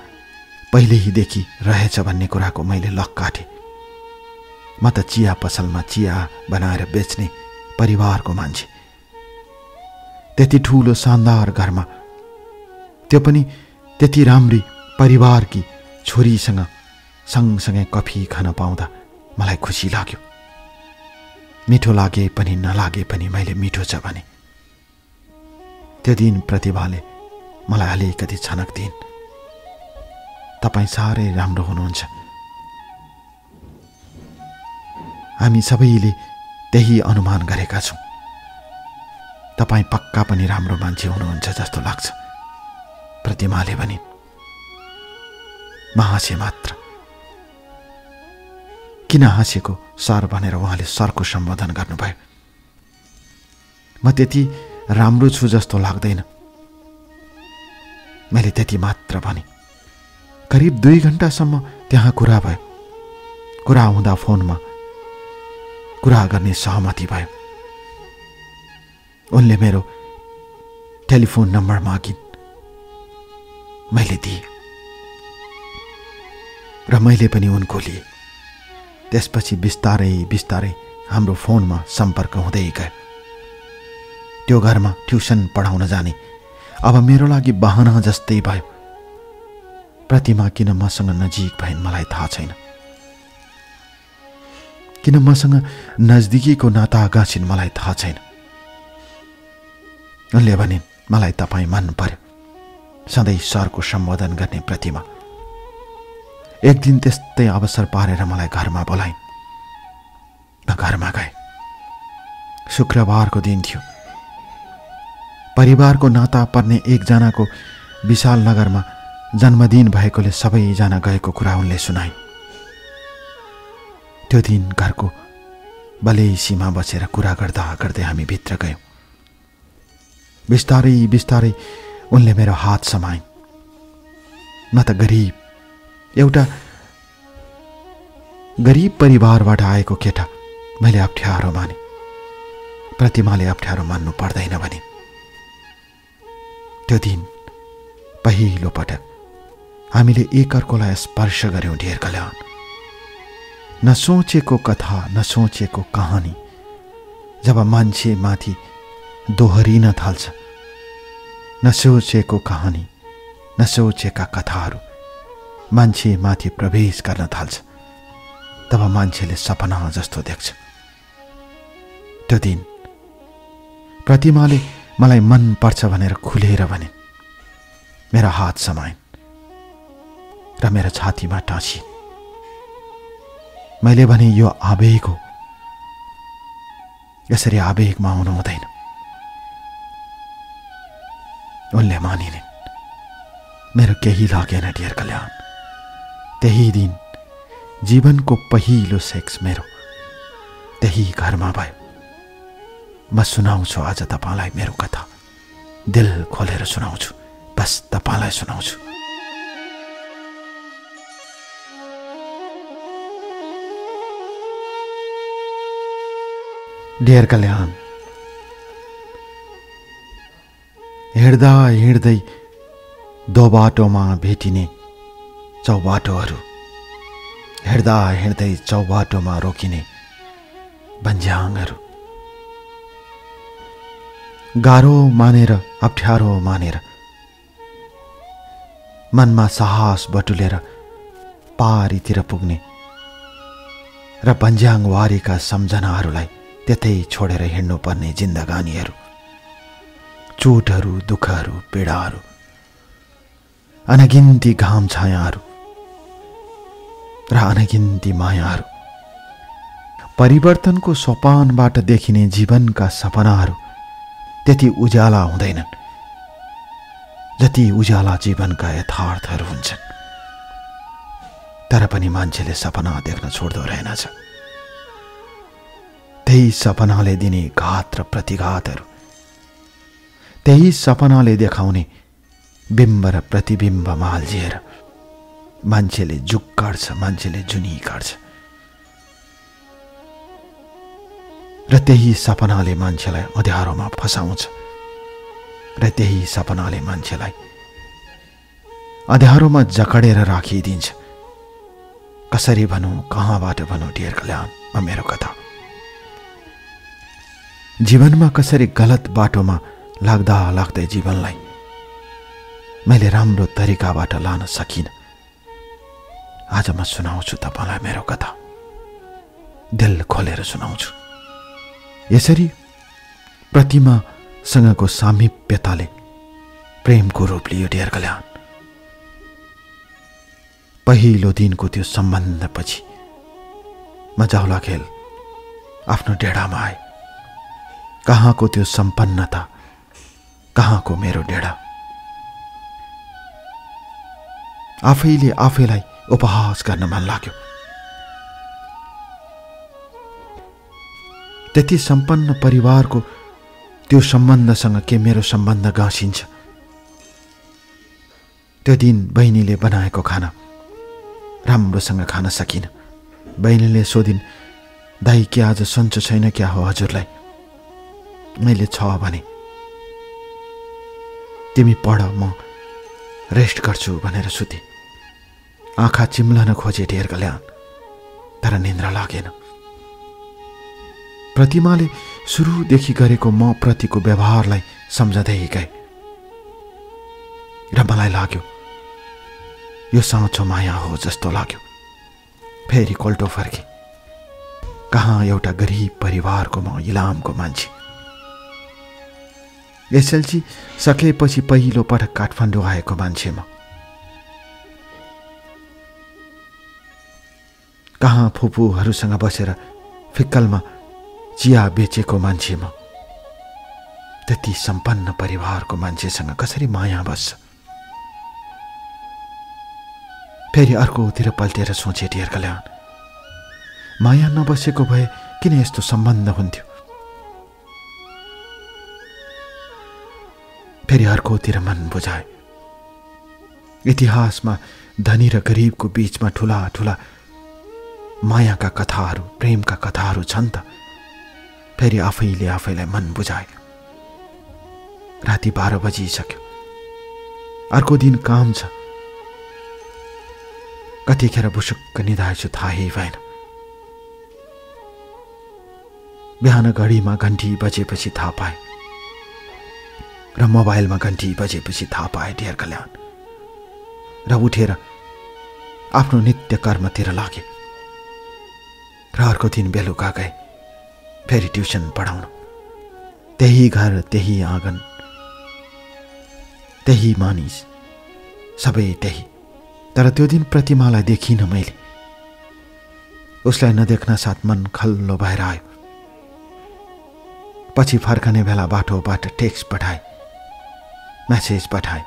पहिल्यैदेखि रहेछ भन्ने कुराको मैले लक काटेँ। म त चिया पसलमा चिया बनाएर बेच्ने परिवारको मान्छे। त्यति ठुलो शानदार घरमा, त्यो पनि त्यति राम्री परिवारकी छोरीसँग सँगसँगै कफी खान पाउँदा मलाई खुसी लाग्यो। मिठो लागे पनि नलागे पनि मैले मिठो छ भने। त्यो दिन प्रतिभाले मलाई अलिकति छनक दिइन्, तपाईँ साह्रै राम्रो हुनुहुन्छ। हामी सबैले त्यही अनुमान गरेका छौँ। तपाईँ पक्का पनि राम्रो मान्छे हुनुहुन्छ जस्तो लाग्छ, प्रतिमाले भनिन्। म हाँसेँ मात्र। किन हाँसेको सर भनेर उहाँले सरको सम्बोधन गर्नुभयो। म त्यति राम्रो छु जस्तो लाग्दैन, मैले त्यति मात्र भने। करिब 2 घण्टासम्म त्यहाँ कुरा भयो। कुरा हुँदा फोनमा कुरा गर्ने सहमति भयो। उनले मेरो टेलिफोन नम्बर मागिन्, मैले दिएँ र मैले पनि उनको लिएँ। त्यसपछि बिस्तारै बिस्तारै हाम्रो फोनमा सम्पर्क हुँदै गयो। त्यो घरमा ट्युसन पढाउन जाने अब मेरो लागि बहाना जस्तै भयो। प्रतिमा किन मसँग नजिक भइन् मलाई थाहा छैन, किन मसँग नजदिकीको नाता गाँसिन् मलाई थाहा छैन। उनले भनिन्, मलाई तपाईँ मन पर्यो, सधैँ सरको सम्बोधन गर्ने प्रतिमा। एक दिन त्यस्तै अवसर पारेर मलाई घरमा बोलाइन्। म घरमा गएँ। शुक्रबारको दिन थियो। परिवारको नाता पर्ने एकजनाको विशाल नगरमा जन्मदिन भएकोले सबैजना गएको कुरा उनले सुनाइन्। त्यो दिन घरको बलेसीमा बसेर कुरा गर्दा गर्दै हामी भित्र गयौँ। बिस्तारै बिस्तारै उनले मेरो हात समाइन्। म त एउटा गरिब परिवारबाट आएको केटा, मैले अप्ठ्यारो माने। प्रतिमाले अप्ठ्यारो मान्नु पर्दैन भने। त्यो दिन पहिलो पटक हामीले एकअर्कोलाई स्पर्श गर्यौं। ढेर कल्याण। नसोचेको कथा, नसोचेको कहानी जब मान्छे माथि दोहोरिन थाल्छ, नसोचेको कहानी, नसोचेका कथाहरू मान्छे माथि प्रवेश गर्न थाल्छ, तब मान्छेले सपना जस्तो देख्छ। त्यो दिन प्रतिमाले मलाई मन पर्छ भनेर खुलेर भने, मेरा हात समाइन् र मेरो छातीमा टाँसिन्। मैले भने यो आवेग हो, यसरी आवेगमा आउनु हुँदैन। उनले मानिन्। मेरो केही लागेन। डियर कल्याण, त्यही दिन जीवनको पहिलो सेक्स मेरो त्यही घरमा भयो। म सुनाउँछु आज तपाईलाई मेरो कथा, दिल खोलेर सुनाउँछु, बस तपाईलाई सुनाउँछु। डियर कल्याण, हिँड्दा हिँड्दै दो बाटोमा भेटिने चौबाटोहरू, हिँड्दा हिँड्दै चौबाटोमा रोकिने भन्ज्याङहरू, गाह्रो मानेर अप्ठ्यारो मानेर मनमा साहस बटुलेर पारीतिर पुग्ने र भन्ज्याङवारीका सम्झनाहरूलाई त्यतै छोडेर हिँड्नुपर्ने जिन्दगानीहरू, चोटहरू, दुःखहरू, पीडाहरू, अनगिन्ती घाम छायाहरू र अनगिन्ती मायाहरू, परिवर्तनको सोपानबाट देखिने जीवनका सपनाहरू त्यति उज्याला हुँदैनन् जति उज्याला जीवनका यथार्थहरू हुन्छन्। तर पनि मान्छेले सपना देख्न छोड्दो रहेनछ। त्यही सपनाले दिने घात र प्रतिघातहरू, त्यही सपनाले देखाउने बिम्ब र प्रतिबिम्ब माल्झिएर मान्छेले जुग काट्छ, मान्छेले जुनी काट्छ। र त्यही सपनाले मान्छेलाई अँध्यारोमा फसाउँछ, र त्यही सपनाले मान्छेलाई अँध्यारोमा जकडेर राखिदिन्छ। कसरी भनौँ, कहाँबाट भनौँ डियर कल्याण, मेरो कथा जीवनमा कसरी गलत बाटोमा लाग्दा लाग्दै जीवनलाई मैले राम्रो तरिकाबाट लान सकिन। आज म सुनाउँछु तपाईलाई मेरो कथा, दिल खोलेर सुनाउँछु। यसरी प्रतिमासँगको सामिप्यताले प्रेमको रूप लियो डियर कल्याण। पहिलो दिनको त्यो सम्बन्धपछि म जाउला खेल आफ्नो डेढामा आए। कहाँको त्यो सम्पन्नता, कहाँको मेरो डेढा। आफैले आफैलाई उपहास गर्न मन लाग्यो। त्यति सम्पन्न परिवारको त्यो सम्बन्धसँग के मेरो सम्बन्ध गाँसिन्छ। त्यो दिन बहिनीले बनाएको खाना राम्रोसँग खान सकिन। बहिनीले सोधिन्, दाइ के आज सन्चो छैन क्या हो हजुरलाई? मैले छ भने। तिमी पढ, म रेस्ट गर्छु भनेर सुते। आँखा चिम्लन खोजे डियर कल्याण, तर निन्द्रा लागेन। प्रतिमाले सुरुदेखि गरेको म प्रतिको व्यवहारलाई सम्झँदै गए र मलाई लाग्यो यो साँचो माया हो जस्तो लाग्यो। फेरि कोल्टो फर्के। कहाँ एउटा गरिब परिवारको म इलामको मान्छे, एसएलसी सकेपछि पहिलो पटक काठमाडौँ आएको मान्छे म। कहाँ फुपूहरूसँग बसेर फिक्कलमा चिया बेचेको मान्छे म। त्यति सम्पन्न परिवारको मान्छेसँग कसरी माया बस्छ? फेरि अर्कोतिर पल्टेर सोचे डियर कल्याण, माया नबसेको भए किन यस्तो सम्बन्ध हुन्थ्यो? फेरि अर्कोतिर मन बुझाए, इतिहासमा धनी र गरिबको बीचमा ठुला ठुला मायाका कथाहरू, प्रेमका कथाहरू छन् त। फेरि आफैले आफैलाई मन बुझाए। राति 12 बजिसक्यो। अर्को दिन काम छ। कतिखेर बुसुक्क निधाएछु थाहै भएन। बिहान घडीमा घन्टी बजेपछि थाहा पाएँ र मोबाइलमा घन्टी बजेपछि थाहा पाएँ डियर कल्याण। र उठेर आफ्नो नित्य कर्मतिर लागे र अर्को दिन बेलुका गए फेरि ट्युसन पढाउन। त्यही घर, त्यही आँगन, त्यही मानिस, सबै त्यही। तर त्यो दिन प्रतिमालाई देखिन मैले। उसलाई नदेख्न साथ मन खल्लो भएर आयो। पछि फर्कने बेला बाटोबाट टेक्स्ट पठाए, मेसेज पठाए,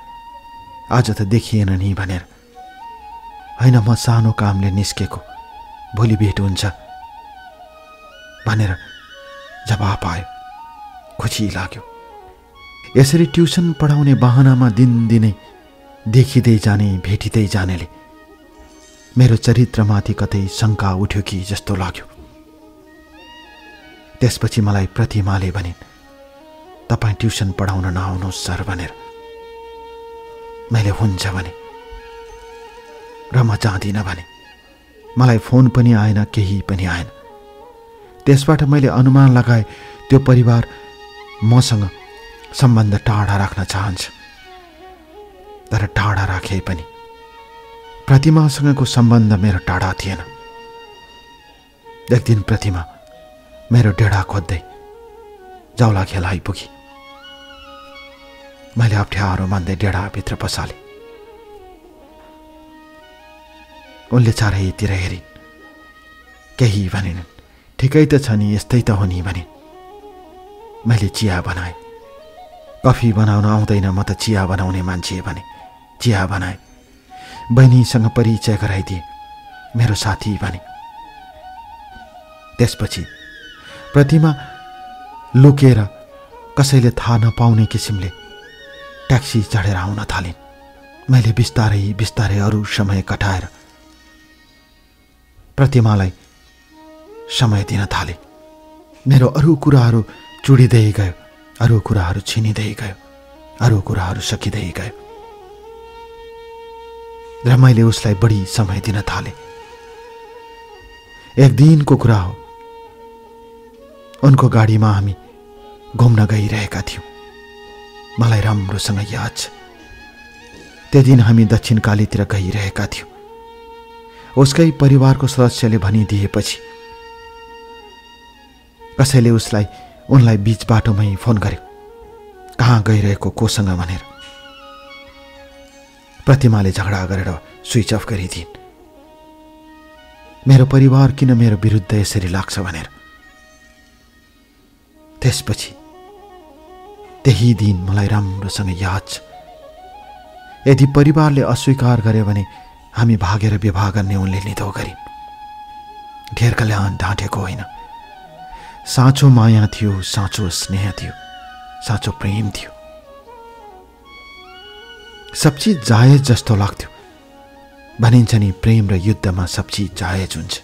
आज त देखिएन नि भनेर। होइन, म सानो कामले निस्केको, भोलि भेट हुन्छ भनेर जवाफ आयो। खुसी लाग्यो। यसरी ट्युसन पढाउने बहानामा दिनदिनै देखिँदै जाने, भेटिँदै जानेले मेरो चरित्रमाथि कतै शङ्का उठ्यो कि जस्तो लाग्यो। त्यसपछि मलाई प्रतिमाले भनिन्, तपाईँ ट्युसन पढाउन नआउनुहोस् सर भनेर। मैले हुन्छ भने र म जाँदिनँ भने। मलाई फोन पनि आएन, केही पनि आएन। त्यसबाट मैले अनुमान लगाए त्यो परिवार मसँग सम्बन्ध टाढा राख्न चाहन्छ। तर टाढा राखे पनि प्रतिमासँगको सम्बन्ध मेरो टाढा थिएन। एक दिन प्रतिमा मेरो डेढा खोज्दै जाउला खेल आइपुगी। मैले अप्ठ्यारो मान्दै डेढाभित्र पसालेँ। उनले चारैतिर हेरिन्, केही भनेनन्। ठिकै त छ नि, यस्तै त हो नि भने। मैले चिया बनाएँ। कफी बनाउन आउँदैन, म त चिया बनाउने मान्छे भने चिया बनाएँ। बहिनीसँग परिचय गराइदिए, मेरो साथी भने। त्यसपछि प्रतिमा लुकेर कसैले थाहा नपाउने किसिमले ट्याक्सी चढेर आउन थालिन्। मैले बिस्तारै बिस्तारै अरू समय कटाएर प्रतिमालाई समय दिन थालेँ। मेरो अरू कुराहरू चुडिँदै गयो, अरू कुराहरू छिनिँदै गयो, अरू कुराहरू सकिँदै गयो र मैले उसलाई बढी समय दिन थालेँ। एक दिनको कुरा हो, उनको गाडीमा हामी घुम्न गइरहेका थियौँ। मलाई राम्रोसँग याद छ, त्यो दिन हामी दक्षिणकालीतिर गइरहेका थियौँ। उसकै परिवारको सदस्यले भनिदिएपछि कसैले उनलाई बीच बाटोमै फोन गर्यो, कहाँ गइरहेको, कोसँग भनेर। प्रतिमाले झगडा गरेर स्विच अफ गरिदिन्। मेरो परिवार किन मेरो विरुद्ध यसरी लाग्छ भनेर। त्यसपछि त्यही दिन मलाई राम्रोसँग याद छ। यदि परिवारले अस्वीकार गरे भने हामी भागेर विवाह गर्ने उनले निधो गरिन्। ढेर कल्याण ढाँटेको होइन, साँचो माया थियो, साँचो स्नेह थियो, साँचो प्रेम थियो। सब चिज जायज जस्तो लाग्थ्यो। भनिन्छ नि, प्रेम र युद्धमा सब चिज जायज हुन्छ।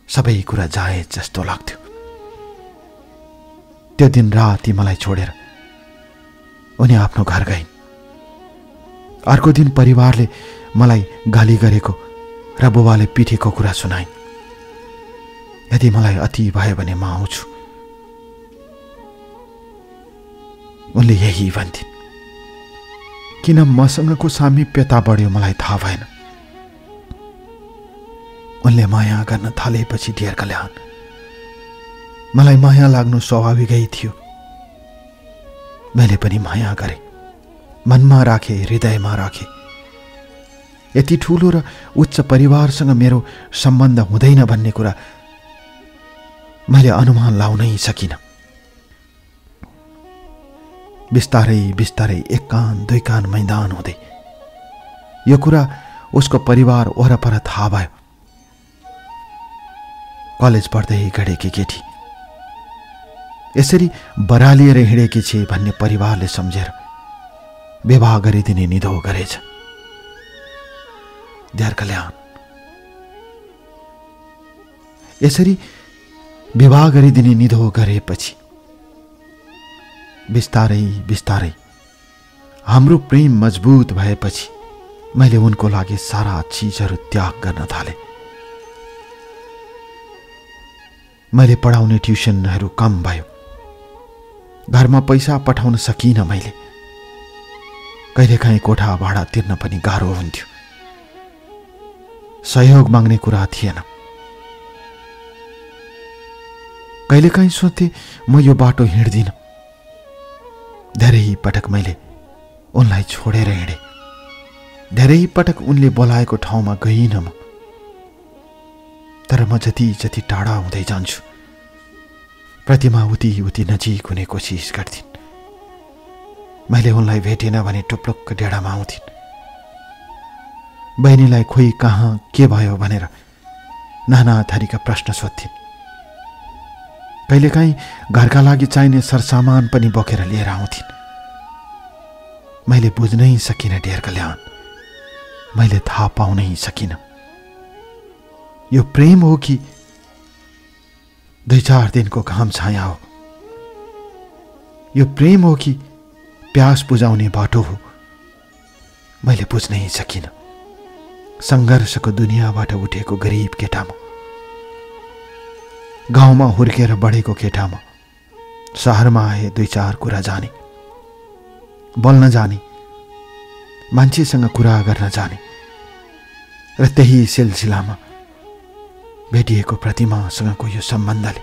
सबै कुरा जायज जस्तो लाग्थ्यो। त्यो दिन राति मलाई छोडेर उनी आफ्नो घर गइन्। अर्को दिन परिवारले मलाई गाली गरेको र बुबाले पिटेको कुरा सुनाइन्। यदि मलाई अति भयो भने म आउँछु, उनले यही भन्थिन्। किन मसँगको सामिप्यता बढ्यो मलाई थाहा भएन। उनले माया गर्न थालेपछि डियर कल्याण मलाई माया लाग्नु स्वाभाविकै थियो। मैले पनि माया गरेँ, मनमा राखे, हृदयमा राखे। यति ठुलो र उच्च परिवारसँग मेरो सम्बन्ध हुँदैन भन्ने कुरा मैले अनुमान लाउनै सकिनँ। बिस्तारै बिस्तारै एक कान दुई कान मैदान हुँदै यो कुरा उसको परिवार वरपर थाहा भयो। कलेज पढ्दै गएकी केटी यसरी बरालिएर हिँडेकी छे भन्ने परिवारले सम्झेर विवाह गरिदिने निधो गरेछ। धेर कल्याण। यसरी विवाह गरिदिने निधो गरेपछि बिस्तारै बिस्तारै हाम्रो प्रेम मजबुत भएपछि मैले उनको लागि सारा चीजहरू त्याग गर्न थाले। मैले पढाउने ट्युसनहरू कम भयो, घरमा पैसा पठाउन सकिनँ। मैले कहिलेकाहीँ कोठा भाडा तिर्न पनि गाह्रो हुन्थ्यो। सहयोग माग्ने कुरा थिएन। कहिलेकाहीँ सोच्थे म यो बाटो हिँड्दिनँ। धेरै पटक मैले उनलाई छोडेर हिँडेँ। धेरै पटक उनले बोलाएको ठाउँमा गइनँ म। तर म जति जति टाढा हुँदै जान्छु प्रतिमा उति उति नजिक हुने कोसिस गर्थिन्। मैले उनलाई भेटेन भने टुप्लुक्क डेढामा आउँथिन्। बहिनीलाई खोइ कहाँ के भयो भनेर नाना थरीका प्रश्न सोध्थिन्। कहिलेकाहीँ घरका लागि चाहिने सरसामान पनि बोकेर लिएर आउँथिन्। मैले बुझ्नै सकिनँ डेर कल्याण, मैले थाहा पाउनै सकिनँ यो प्रेम हो कि 2-4 दिनको घाम छाया हो। यो प्रेम हो कि प्यास बुझाउने बाटो हो। मैले बुझ्नै सकिनँ। सङ्घर्षको दुनियाँबाट उठेको गरिब केटा म, गाउँमा हुर्केर बढेको केटा म, शहरमा आए 2-4 कुरा जाने, बोल्न जाने, मान्छेसँग कुरा गर्न जाने र त्यही सिलसिलामा भेटिएको प्रतिमासँगको यो सम्बन्धले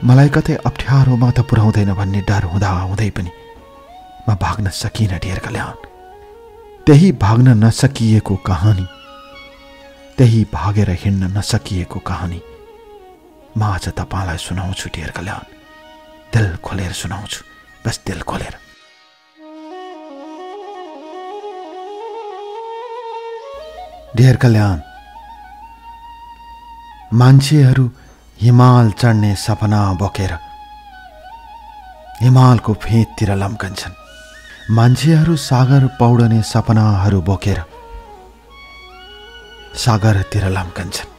मलाई कतै अप्ठ्यारोमा त पुर्याउँदैन भन्ने डर हुँदा हुँदै पनि म भाग्न सकिनँ डेर कल्याण। त्यही भाग्न नसकिएको कहानी, त्यही भागेर हिँड्न नसकिएको कहानी म आज तपाईलाई सुनाउँछु डेर कल्याण। दिल खोलेर सुनाउँछु, बस दिल खोलेर। डेर कल्याण, मान्छेहरू हिमाल चढ्ने सपना बोकेर हिमालको फेदतिर लम्कन्छन्। मान्छेहरू सागर पौडने सपनाहरू बोकेर सागरतिर लम्कन्छन्।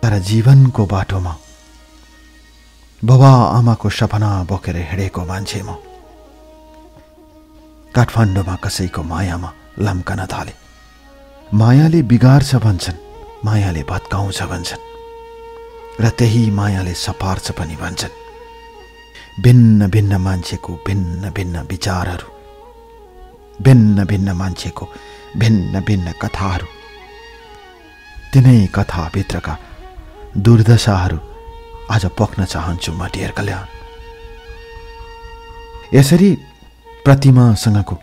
तर जीवनको बाटोमा बाबा आमाको सपना बोकेर हिँडेको मान्छे म काठमाडौँमा कसैको मायामा लम्कन थाले। मायाले बिगार्छ भन्छन्, मायाले भत्काउँछ भन्छन् र त्यही मायाले सपार्छ पनि भन्छन्। भिन्न भिन्न मान्छेको भिन्न भिन्न विचारहरू, भिन्न भिन्न मान्छेको भिन्न भिन्न कथाहरू, तिनै कथाभित्रका दुर्दशाहरू आज पोख्न चाहन्छु म डेर कल्याण। यसरी प्रतिमासँगको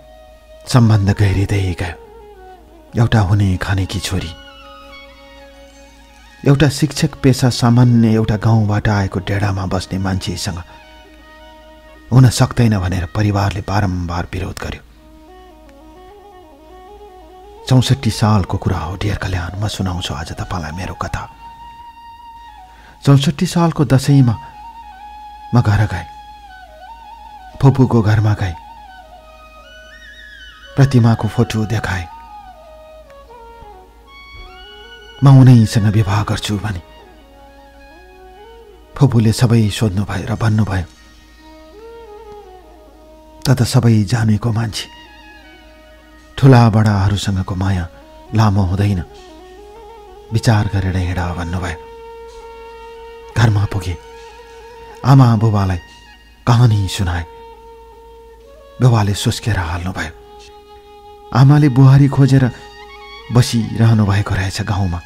सम्बन्ध गहिरिँदै गयो। एउटा हुने खानेकी छोरी, एउटा शिक्षक पेसा सामान्य एउटा गाउँबाट आएको डेढामा बस्ने मान्छेसँग हुन सक्दैन भनेर परिवारले बारम्बार विरोध गर्यो। 64 सालको कुरा हो डेर कल्याण। म सुनाउँछु आज तपाईलाई मेरो कथा। 64 सालको दशैंमा म घर गएँ, फुपूको घरमा गएँ, प्रतिमाको फोटो देखाएँ। म उनैसँग विवाह गर्छु भने फुपूले सबै सोध्नुभयो र भन्नुभयो, त सबै जानेको मान्छे, ठुला बडाहरूसँगको माया लामो हुँदैन, विचार गरेर हिँड भन्नुभयो। घरमा पुगे, आमा बुबालाई कहानी सुनाए। बुबाले सुस्केर हाल्नुभयो। आमाले बुहारी खोजेर बसिरहनु भएको रहेछ गाउँमा।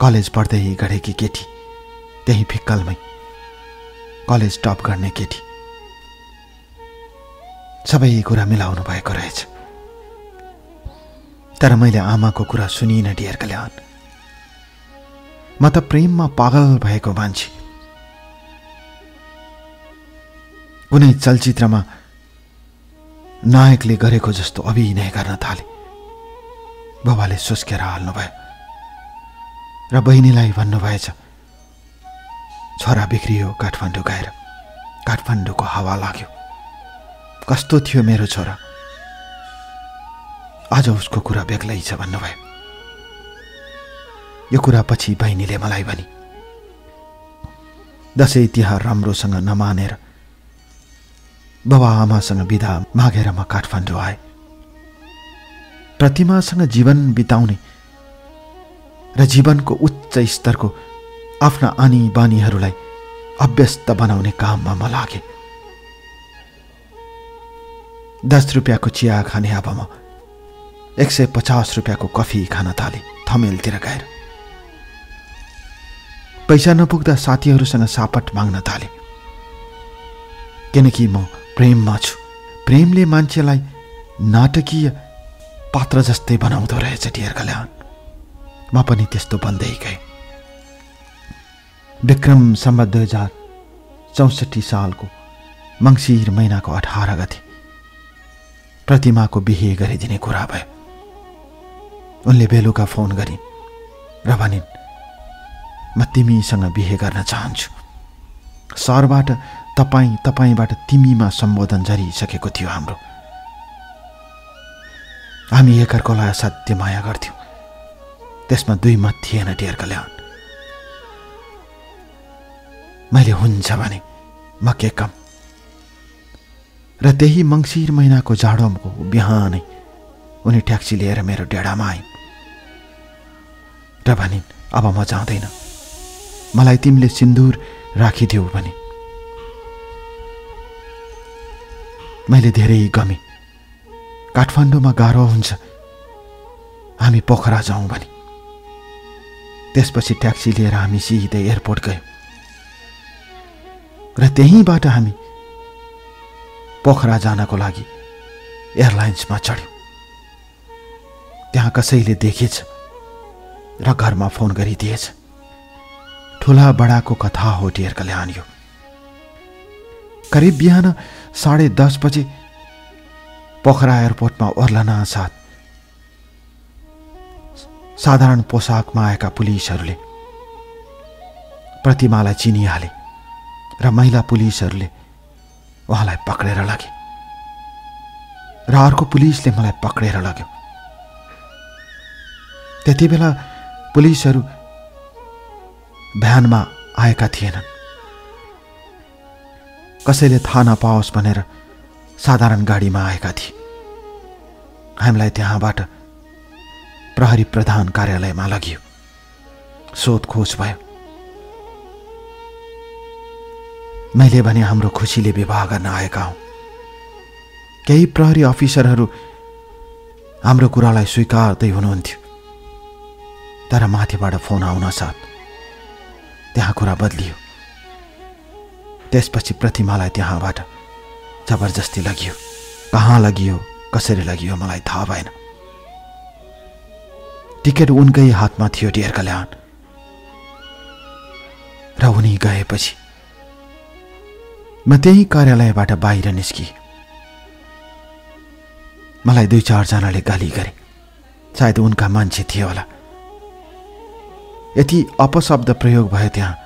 कलेज पढ्दै गरेकी केटी, त्यही फिक्कलमै कलेज टप गर्ने केटी, सबै कुरा मिलाउनु भएको रहेछ। तर मैले आमाको कुरा सुनिन डियर कल्याण। म त प्रेममा पागल भएको मान्छे। कुनै चलचित्रमा नायकले गरेको जस्तो अभिनय गर्न थाले। बाबाले सुस्केर हाल्नुभयो र बहिनीलाई भन्नुभएछ, छोरा बिग्रियो काठमाडौँ गएर, काठमाडौँको हावा लाग्यो। कस्तो थियो मेरो छोरा, आज उसको कुरा बेग्लै छ भन्नुभयो। यो कुरा पछि बहिनीले मलाई भनी। दसैँ तिहार राम्रोसँग नमानेर बाबा आमासँग बिदा मागेर म काठमाडौँ आएँ। प्रतिमासँग जीवन बिताउने र जीवनको उच्च स्तरको आफ्ना आनी बानीहरूलाई अभ्यस्त बनाउने काममा म लागेँ। 10 रुपियाँको चिया खाने अब म 150 रुपियाँको कफी खान थालेँ थमेलतिर गएर। पैसा नपुग्दा साथीहरूसँग सापट माग्न थालेँ, किनकि म प्रेममा छु। प्रेमले मान्छेलाई नाटकीय पात्र जस्तै बनाउँदो रहेछ डियर कल्याण। म पनि त्यस्तो बन्दै गएँ। विक्रम सम्वत 2064 सालको मङ्सिर महिनाको 18 गते प्रतिमाको बिहे गरिदिने कुरा भयो। उनले बेलुका फोन गरिन् र भनिन्, म तिमीसँग बिहे गर्न चाहन्छु। सरबाट तपाईँबाट तिमीमा सम्बोधन झरिसकेको थियो हाम्रो। हामी एकअर्कालाई असाध्य माया गर्थ्यौँ। त्यसमा दुई मत थिएन डियर कल्याण। मैले हुन्छ भने म के कम। र त्यही मङ्सिर महिनाको जाडोको बिहानै उनी ट्याक्सी लिएर मेरो डेडामा आइन् र भनिन्, अब म जाँदैन, मलाई तिमीले सिन्दुर राखिदेऊ भने। मैले धेरै गमेँ। काठमाडौँमा गाह्रो हुन्छ, हामी पोखरा जाउँ भने। त्यसपछि ट्याक्सी लिएर हामी सिधै एयरपोर्ट गयौँ र त्यहीँबाट हामी पोखरा जानको लागि एयरलाइन्समा चढ्यौँ। त्यहाँ कसैले देखेछ र घरमा फोन गरिदिएछ। ठुला बडाको कथा हो डियर कल्याण यो। करिब बिहान 10:30 बजे पोखरा एयरपोर्टमा ओर्लन साथ साधारण पोसाकमा आएका पुलिसहरूले प्रतिमालाई चिनिहाले र महिला पुलिसहरूले उहाँलाई पक्रेर लगे र अर्को पुलिसले मलाई पक्रेर लग्यो। त्यति बेला पुलिसहरू भ्यानमा आएका थिएनन्। कसैले थाहा नपाओस् भनेर साधारण गाडीमा आएका थिए। हामीलाई त्यहाँबाट प्रहरी प्रधान कार्यालयमा लगियो। सोधखोज भयो। मैले भने हाम्रो खुसीले विवाह गर्न आएका हौँ। केही प्रहरी अफिसरहरू हाम्रो कुरालाई स्वीकार्दै हुनुहुन्थ्यो, तर माथिबाट फोन आउन साथ त्यहाँ कुरा बदलियो। त्यसपछि प्रतिमालाई त्यहाँबाट जबरजस्ती लगियो। कहाँ लगियो, कसरी लगियो मलाई थाहा भएन। टिकट उनकै हातमा थियो डियर कल्याण। र उनी गएपछि म त्यही कार्यालयबाट बाहिर निस्किएँ। मलाई 2-4 जनाले गाली गरे। सायद उनका मान्छे थिए होला। यति अपशब्द प्रयोग भयो त्यहाँ,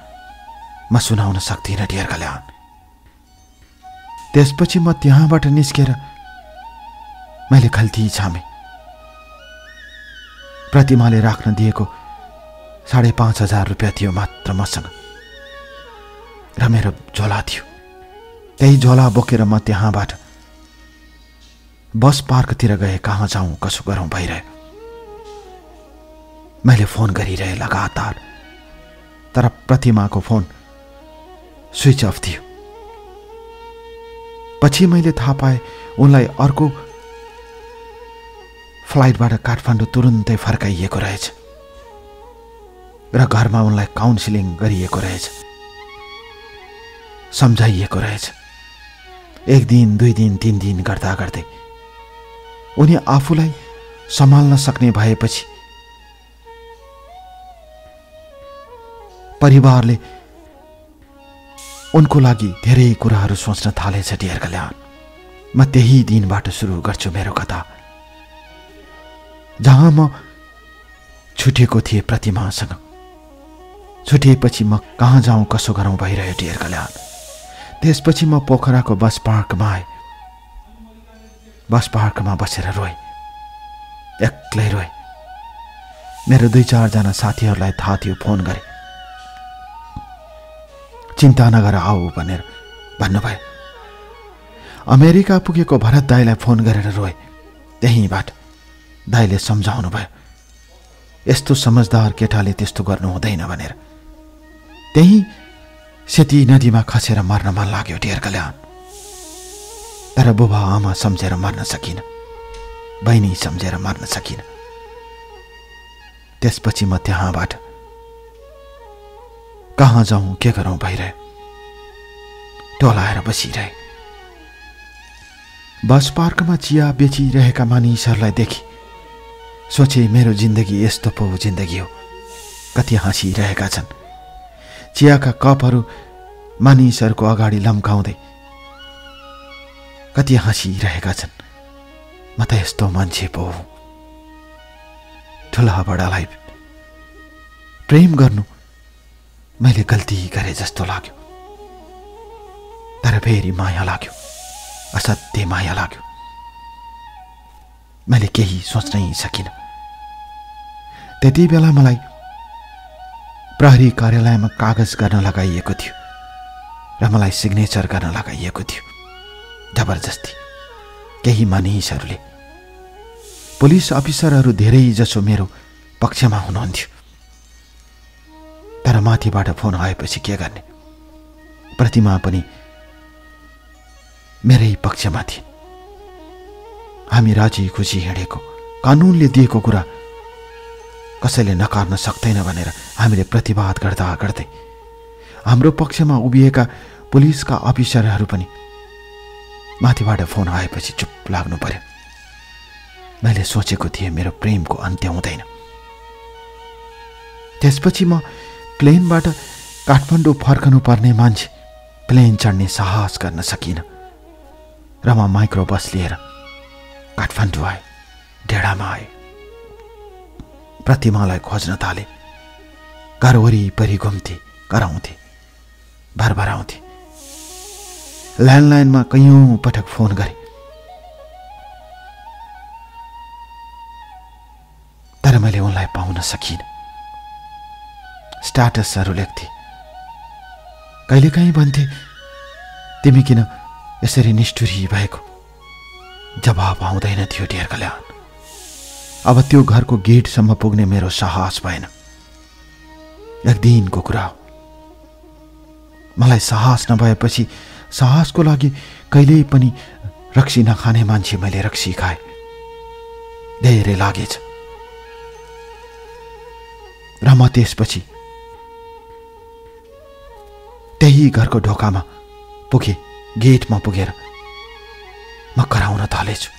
म सुनाउन सक्दिनँ डियर कल्याण। त्यसपछि म त्यहाँबाट निस्केर मैले खल्ती छामेँ। प्रतिमाले राख्न दिएको 5,500 रुपियाँ थियो मात्र मसँग र मेरो झोला थियो। त्यही झोला बोकेर म त्यहाँबाट बस पार्कतिर गए। कहाँ जाउँ कसो गरौँ भइरह्यो। मैले फोन गरिरहे लगातार, तर प्रतिमाको फोन स्विच अफ थियो। पछि मैले थाहा पाएँ उनलाई अर्को फ्लाइटबाट काठमाडौँ तुरुन्तै फर्काइएको रहेछ र घरमा उनलाई काउन्सिलिङ गरिएको रहेछ, सम्झाइएको रहेछ। एक दिन, 2 दिन, 3 दिन गर्दा गर्दै उनी आफूलाई सम्हाल्न सक्ने भएपछि परिवारले उनको लागि धेरै कुराहरू सोच्न थालेछ। डियर कल्याण, म त्यही दिनबाट सुरु गर्छु मेरो कथा, जहाँ म छुटेको थिएँ प्रतिमासँग। छुटिएपछि म कहाँ जाउँ, कसो गरौँ भइरह्यो डियर कल्याण। त्यसपछि म पोखराको बस पार्कमा आएँ। बस पार्कमा बसेर रोएँ, एक्लै रोएँ। मेरो 2-4 जना साथीहरूलाई थाहा थियो, फोन गरे। चिन्ता नगर आऊ भनेर भन्नुभयो। अमेरिका पुगेको भरत दाईलाई फोन गरेर रोए। त्यहीँबाट दाईले सम्झाउनु भयो, यस्तो समझदार केटाले त्यस्तो गर्नु हुँदैन भनेर। त्यही सेती नदीमा खसेर मर्न मन लाग्यो डियर कल्याण, तर बुबा आमा सम्झेर मर्न सकिन, बहिनी सम्झेर मर्न सकिन। त्यसपछि म त्यहाँबाट कहाँ जाउँ, के गरौँ भइरह्यो। टोलाएर बसिरहे। बस पार्कमा चिया बेचिरहेका मानिसहरूलाई देखी सोचे, मेरो जिन्दगी यस्तो पो जिन्दगी हो। कति हाँसिरहेका छन्। चियाका कपहरू मानिसहरूको अगाडि लम्काउँदै कति हाँसिरहेका छन्। म त यस्तो मान्छे पो हुँ। ठुला बडालाई प्रेम गर्नु मैले गल्ती गरे जस्तो लाग्यो, तर फेरि माया लाग्यो, असाध्यै माया लाग्यो। मैले केही सोच्नै सकिनँ। त्यति बेला मलाई प्रहरी कार्यालयमा कागज गर्न लगाइएको थियो र मलाई सिग्नेचर गर्न लगाइएको थियो। जबरजस्ती केही मानिसहरूले, पुलिस अफिसरहरू धेरै जसो मेरो पक्षमा हुनुहुन्थ्यो। तर माथिबाट फोन आएपछि के गर्ने? प्रतिमा पनि मेरै पक्षमा थिए। हामी राजी खुसी हिँडेको, कानुनले दिएको कुरा कसैले नकार्न सक्दैन भनेर हामीले प्रतिवाद गर्दा गर्दै हाम्रो पक्षमा उभिएका पुलिसका अफिसरहरू पनि माथिबाट फोन आएपछि चुप लाग्नु पर्यो। मैले सोचेको थिएँ मेरो प्रेमको अन्त्य हुँदैन। त्यसपछि म प्लेनबाट काठमाडौँ फर्कनु पर्ने मान्छे प्लेन चढ्ने साहस गर्न सकिनँ र म माइक्रो बस लिएर काठमाडौँ आएँ। डेढामा आएँ। प्रतिमालाई खोज्न थाले। घर वरिपरि घुम्थे, कराउँथे, भरभराउँथे। ल्यान्डलाइनमा कैयौँ पटक फोन गरे, तर मैले उनलाई पाउन सकिनँ। स्ट्याटसहरू लेख्थे। कहिलेकाहीँ भन्थे, तिमी किन यसरी निष्ठुरी भएको? जवाब आउँदैन थियो डियर कल्याण। अब त्यो घरको गेटसम्म पुग्ने मेरो साहस भएन। एक दिनको कुरा हो। मलाई साहस नभएपछि साहसको लागि कहिल्यै पनि रक्सी नखाने मान्छे मैले रक्सी खाएँ। धेरै लागेछ। र म त्यसपछि त्यही घरको ढोकामा पुगे। गेटमा पुगेर म कराउन थालेछु।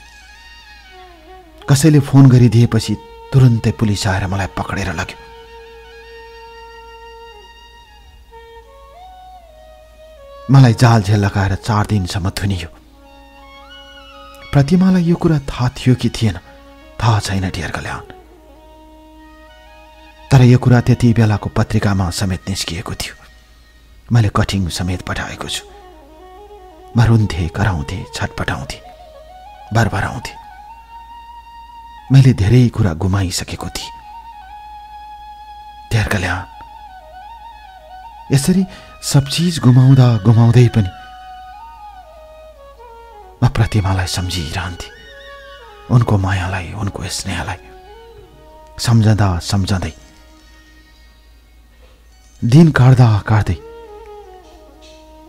कसैले फोन गरिदिएपछि तुरुन्तै पुलिस आएर मलाई पक्रेर लग्यो। मलाई जाल झेल लगाएर 4 दिनसम्म थुनियो। प्रतिमालाई यो कुरा थाहा थियो कि थिएन थाहा छैन डियर कल्याण, तर यो कुरा त्यति बेलाको पत्रिकामा समेत निस्किएको थियो। मैले कटिङ समेत पठाएको छु। म रुन्थे, कराउँथे, छटपटाउँथे, भरभराउँथे। मैले धेरै कुरा गुमाइसकेको थिएँ डियर कल्याण। यसरी सब चीज गुमाउँदा गुमाउँदै पनि म प्रतिमालाई सम्झिरहन्थे। उनको मायालाई, उनको स्नेहलाई सम्झँदा सम्झँदै दिन काट्दा काट्दै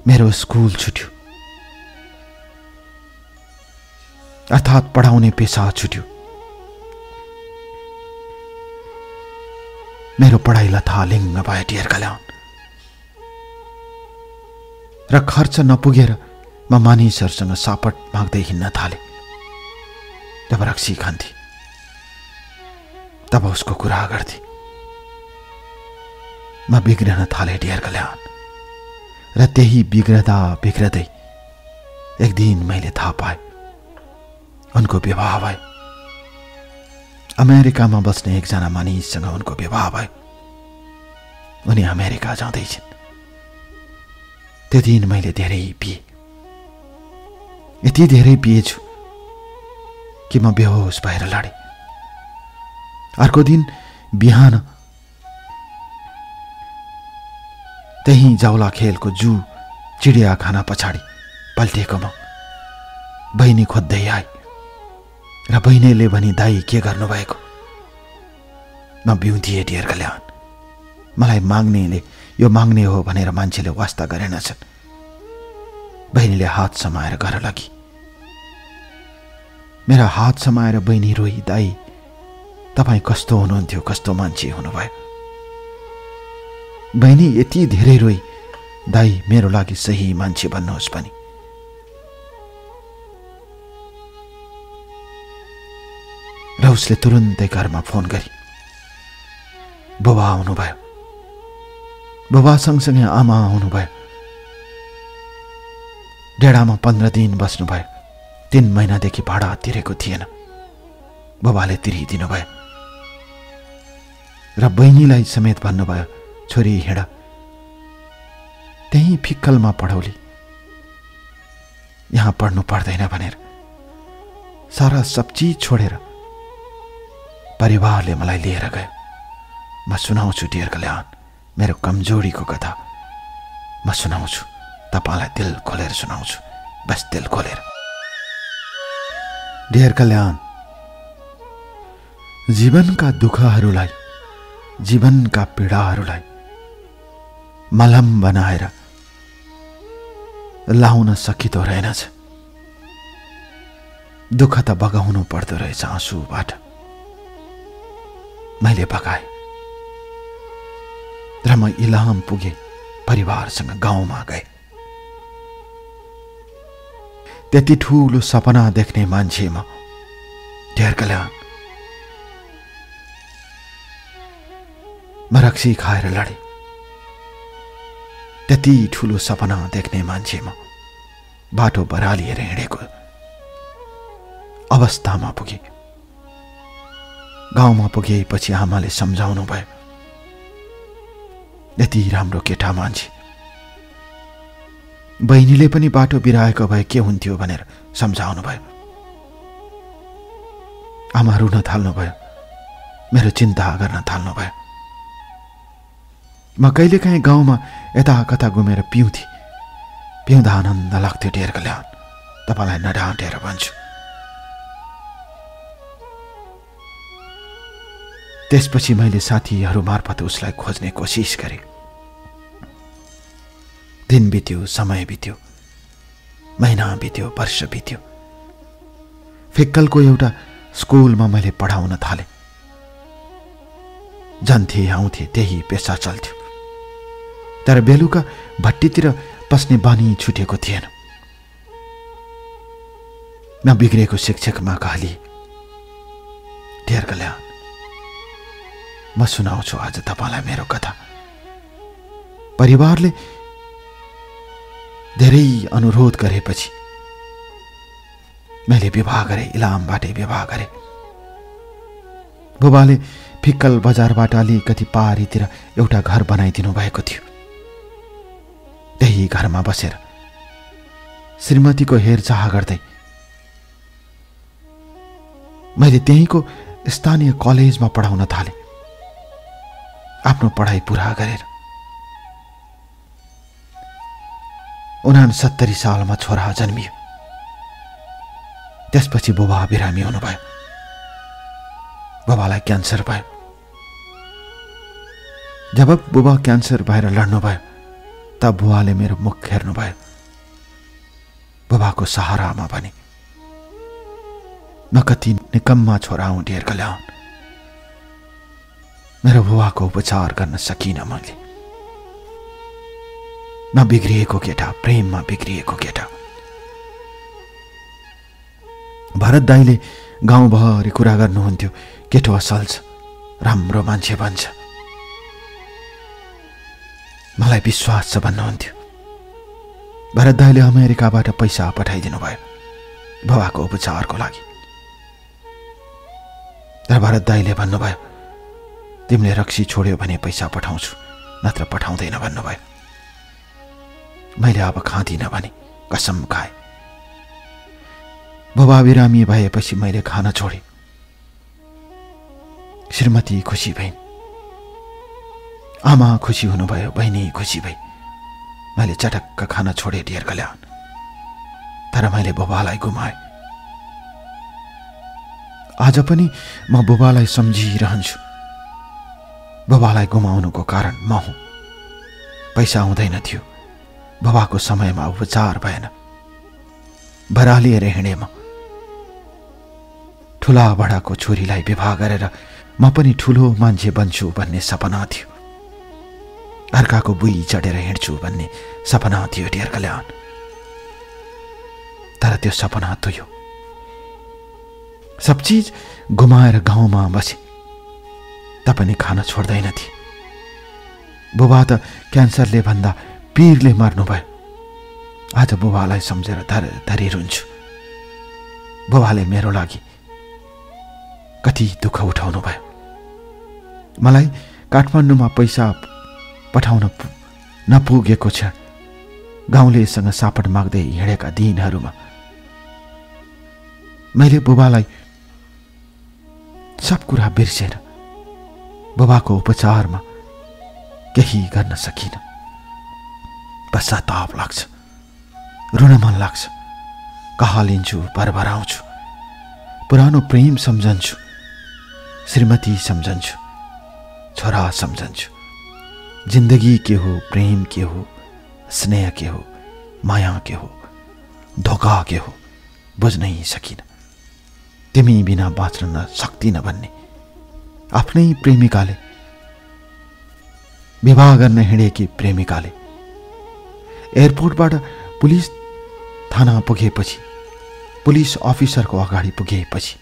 मेरो स्कुल छुट्यो, अर्थात् पढाउने पेसा छुट्यो। मेरो पढाइ लथालिङ्ग भयो डियर कल्याण। र खर्च नपुगेर म मानिसहरूसँग सापट माग्दै हिँड्न थाले। जब रक्सी खान्थे तब उसको कुरा गर्थे। म बिग्रन थाले डियर कल्याण। र त्यही बिग्रदा बिग्रदै एक दिन मैले थाहा पाएँ उनको विवाह भयो। अमेरिकामा बस्ने एकजना मानिससँग उनको विवाह भयो। उनी अमेरिका जाँदैछन्। त्यो दिन मैले धेरै पिएँ। यति धेरै पिएछु कि म बेहोस भएर लडेँ। अर्को दिन बिहान त्यही जाउला खेलको जू चिडियाखाना पछाडि पल्टिएको म बहिनी खोज्दै आए र बहिनीले भनी दाई के गर्नुभएको? म बिउतिएँ डियर कल्याण। मलाई माग्नेले यो माग्ने हो भनेर मान्छेले वास्ता गरेनछन्। बहिनीले हात समाएर घर लगी। मेरा हात समाएर बहिनी रोई, दाई तपाईँ कस्तो हुनुहुन्थ्यो, कस्तो मान्छे हुनुभयो। बहिनी यति धेरै रोई, दाई मेरो लागि सही मान्छे भन्नुहोस् पनि। र उसले तुरुन्तै घरमा फोन गरी बुबा आउनुभयो। बुबा सँगसँगै आमा आउनुभयो। डेढामा 15 दिन बस्नुभयो। 3 महिनादेखि भाडा तिरेको थिएन। बुबाले तिरिदिनुभयो र बहिनीलाई समेत भन्नुभयो छोरी हिँड, त्यही फिक्कलमा पढौली, यहाँ पढ्नु पर्दैन भनेर। सारा सब चिज छोडेर परिवारले मलाई लिएर गयो। म सुनाउँछु डियर कल्याण मेरो कमजोरीको कथा। म सुनाउँछु, तपाईलाई दिल खोलेर सुनाउँछु, बस दिल खोलेर। डियर कल्याण, जीवनका दुःखहरूलाई, जीवनका पीडाहरूलाई मलम बनाएर लाउन सकिँदो रहेनछ। दुःख त बगाउनु पर्दो रहेछ आँसुबाट। मैले बगाएँ र म इलाम पुगे। परिवारसँग गाउँमा गए। त्यति ठूलो सपना देख्ने मान्छे म डियर कल्याण। म रक्सी खाएर लडे। त्यति ठूलो सपना देख्ने मान्छे म बाटो बरालिएर हिँडेको अवस्थामा पुगे। गाउँमा पुगेपछि आमाले सम्झाउनु भयो, यति राम्रो केटा मान्छे। बहिनीले पनि बाटो बिराएको भए के हुन्थ्यो भनेर सम्झाउनु भयो। आमा रुन थाल्नुभयो, मेरो चिन्ता गर्न थाल्नुभयो। म कहिलेकाहीँ गाउँमा यता कता घुमेर पिउँथे। पिउँदा आनन्द लाग्थ्यो डियर कल्याण, तपाईँलाई नडाँटेर भन्छु। त्यसपछि मैले साथीहरू मार्फत उसलाई खोज्ने कोसिस गरेँ। दिन बित्यो, समय बित्यो, महिना बित्यो, वर्ष बित्यो। फिक्कलको एउटा स्कुलमा मैले पढाउन थालेँ। जान्थे आउँथे, त्यही पेसा चल्थ्यो। तर बेलुका भट्टीतिर पस्ने बानी छुटेको थिएन। म बिग्रेको शिक्षकमा कहली, डियर कल्याण, म सुनाउँछु आज तपाईलाई मेरो कथा। परिवारले धेरै अनुरोध गरेपछि मैले विवाह गरेँ। इलामबाटै विवाह गरेँ। बुबाले फिक्कल बजारबाट अलिकति पारीतिर एउटा घर बनाइदिनु भएको थियो। त्यही घरमा बसेर श्रीमतीको हेरचाह गर्दै मैले त्यहीँको स्थानीय कलेजमा पढाउन थालेँ। आफ्नो पढाइ पूरा गरेर 69 सालमा छोरा जन्मियो। त्यसपछि बुबा बिरामी हुनुभयो। बुबालाई क्यान्सर भयो। जब बुबा क्यान्सर भएर लड्नुभयो तब बुवाले मेरो मुख हेर्नुभयो। बुबाको सहारामा भने म कति निकम्मा छोरा हुँ डियर कल्याण। मेरो बुवाको उपचार गर्न सकिनँ मैले। म बिग्रिएको केटा, प्रेममा बिग्रिएको केटा। भरत दाइले गाउँभरि कुरा गर्नुहुन्थ्यो, केटो असल छ, राम्रो मान्छे भन्छ, मलाई विश्वास छ भन्नुहुन्थ्यो। भरत दाइले अमेरिकाबाट पैसा पठाइदिनु भयो बुबाको उपचारको लागि। तर भरत दाइले भन्नुभयो, तिमीले रक्सी छोड्यो भने पैसा पठाउँछु, नत्र पठाउँदैन भन्नुभयो। मैले अब खाँदिनँ भने कसम खाएँ। बुबा बिरामी भएपछि मैले खान छोडेँ। श्रीमती खुसी भइन्, आमा खुसी हुनुभयो, बहिनी खुसी भई। मैले चटक्क खान छोडेँ डियर कल्याण। तर मैले बुबालाई गुमाएँ। आज पनि म बुबालाई सम्झिरहन्छु। बुबालाई गुमाउनुको कारण म हुँ। पैसा हुँदैन थियो, बुबाको समयमा उपचार भएन, बरालिएर हिँडेँ म। ठुला बडाको छोरीलाई विवाह गरेर म पनि ठुलो मान्छे बन्छु भन्ने सपना थियो। अर्काको बुई चढेर हिँड्छु भन्ने सपना थियो डियर कल्याण। तर त्यो सपना तुयो। सब चीज गुमाएर गाउँमा बसे पनि खान छोड्दैन थिए। बुबा त क्यान्सरले भन्दा पीरले मर्नुभयो। आज बुबालाई सम्झेर धरी रुन्छु। बुबाले मेरो लागि कति दुःख उठाउनु भयो। मलाई काठमाडौँमा पैसा पठाउन नपुगेको छ। गाउँलेसँग सापट माग्दै हिँडेका दिनहरूमा मैले बुबालाई सब कुरा बिर्सेर बुबाको उपचारमा केही गर्न सकिनँ। पश्चाताप लाग्छ, रुन मन लाग्छ, कहालिन्छु, भरभराउँछु, पुरानो प्रेम सम्झन्छु, श्रीमती सम्झन्छु, छोरा सम्झन्छु। जिन्दगी के हो, प्रेम के हो, स्नेह के हो, माया के हो, धोका के हो, बुझ्नै सकिन। तिमी बिना बाँच्न न सक्दिन भन्ने आफ्नै प्रेमिकाले, विवाह गर्न हिँडेकी प्रेमिकाले एयरपोर्टबाट पुलिस थाना पुगेपछि, पुलिस अफिसरको अगाडि पुगेपछि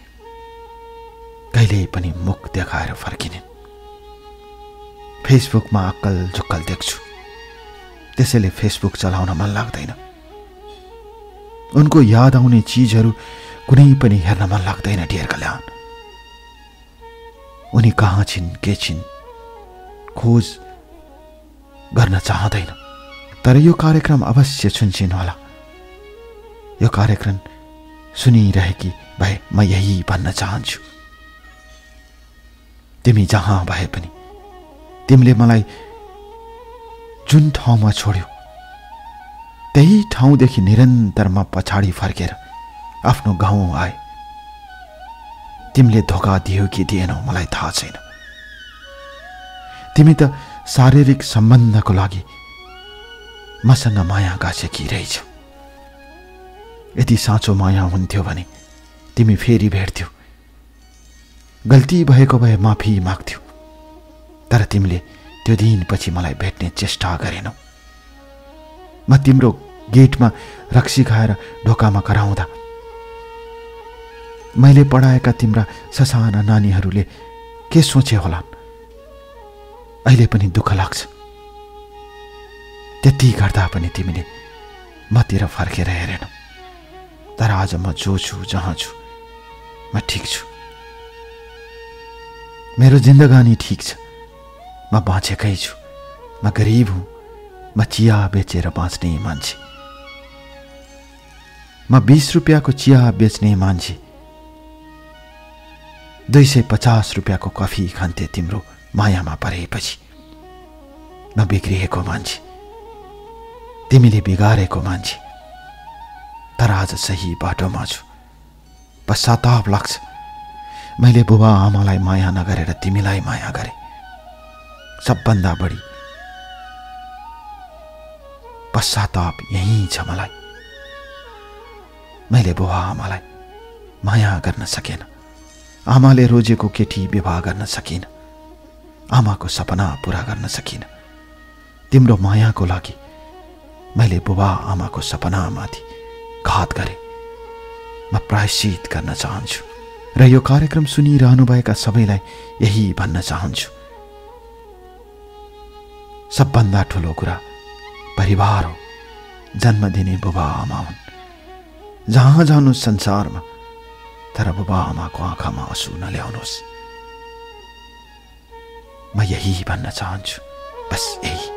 कहिले पनि मुख देखाएर फर्किने। फेसबुकमा अक्कल झुक्कल देख्छु, त्यसैले फेसबुक चलाउन मन लाग्दैन। उनको याद आउने चीजहरू कुनै पनि हेर्न मन लाग्दैन डियर कल्याण। उनी कहाँ छिन्, के छिन्, खोज गर्न चाहदैन। तर यो कार्यक्रम अवश्य सुन्छिन् होला। यो कार्यक्रम सुनिरहेकी भए म यही भन्न चाहन्छु, तिमी जहाँ भए पनि तिमीले मलाई जुन ठाउँमा छोड्यो त्यही ठाउँदेखि निरन्तर म पछाडि फर्केर आफ्नो गाउँ आए। तिमीले धोका दियो कि दिएनौ मलाई थाहा छैन। तिमी त शारीरिक सम्बन्धको लागि मसँग माया गाँसेकी रहेछौ। यदि साँचो माया हुन्थ्यो भने तिमी फेरि भेट्थ्यौ, गल्ती भएको भए माफी माग्थ्यौ। तर तिमीले त्यो दिनपछि मलाई भेट्ने चेष्टा गरेनौ। म तिम्रो गेटमा रक्सी खाएर ढोकामा कराउँदा मैले पढाएका तिम्रा ससाना नानीहरूले के सोचे होलान्। अहिले पनि दुःख लाग्छ। त्यति गर्दा पनि तिमीले मतिर फर्केर हेरेनौ। तर आज म जो छु, जहाँ छु, म ठिक छु। मेरो जिन्दगानी ठिक छ। म बाँचेकै छु। म गरिब हुँ। म चिया बेचेर बाँच्ने मान्छे। म 20 रुपियाँको चिया बेच्ने मान्छे। 250 रुपियाँको कफी खान्थे तिम्रो मायामा परेपछि। म बिग्रिएको मान्छे, तिमीले बिगारेको मान्छे। तर आज सही बाटोमा छु। पश्चाताप लाग्छ, मैले बुबा आमालाई माया नगरेर तिमीलाई माया गरे। सबभन्दा बढी पश्चाताप यही छ मलाई। मैले बुबा आमालाई माया गर्न सकेन। आमाले रोजेको केटी विवाह गर्न सकिन। आमाको सपना पूरा गर्न सकिन। तिम्रो मायाको लागि मैले बुबा आमाको सपनामाथि घात गरे। म प्रायश्चित गर्न चाहन्छु र यो कार्यक्रम सुनिरहनुभएका सबैलाई यही भन्न चाहन्छु। सबभन्दा ठुलो कुरा परिवार हो। जन्म दिने बुबा आमा हुन्। जहाँ जानुहोस् संसारमा, तर बुबा आमाको आँखामा आँसु नल्याउनुहोस्। म यही भन्न चाहन्छु, बस यही।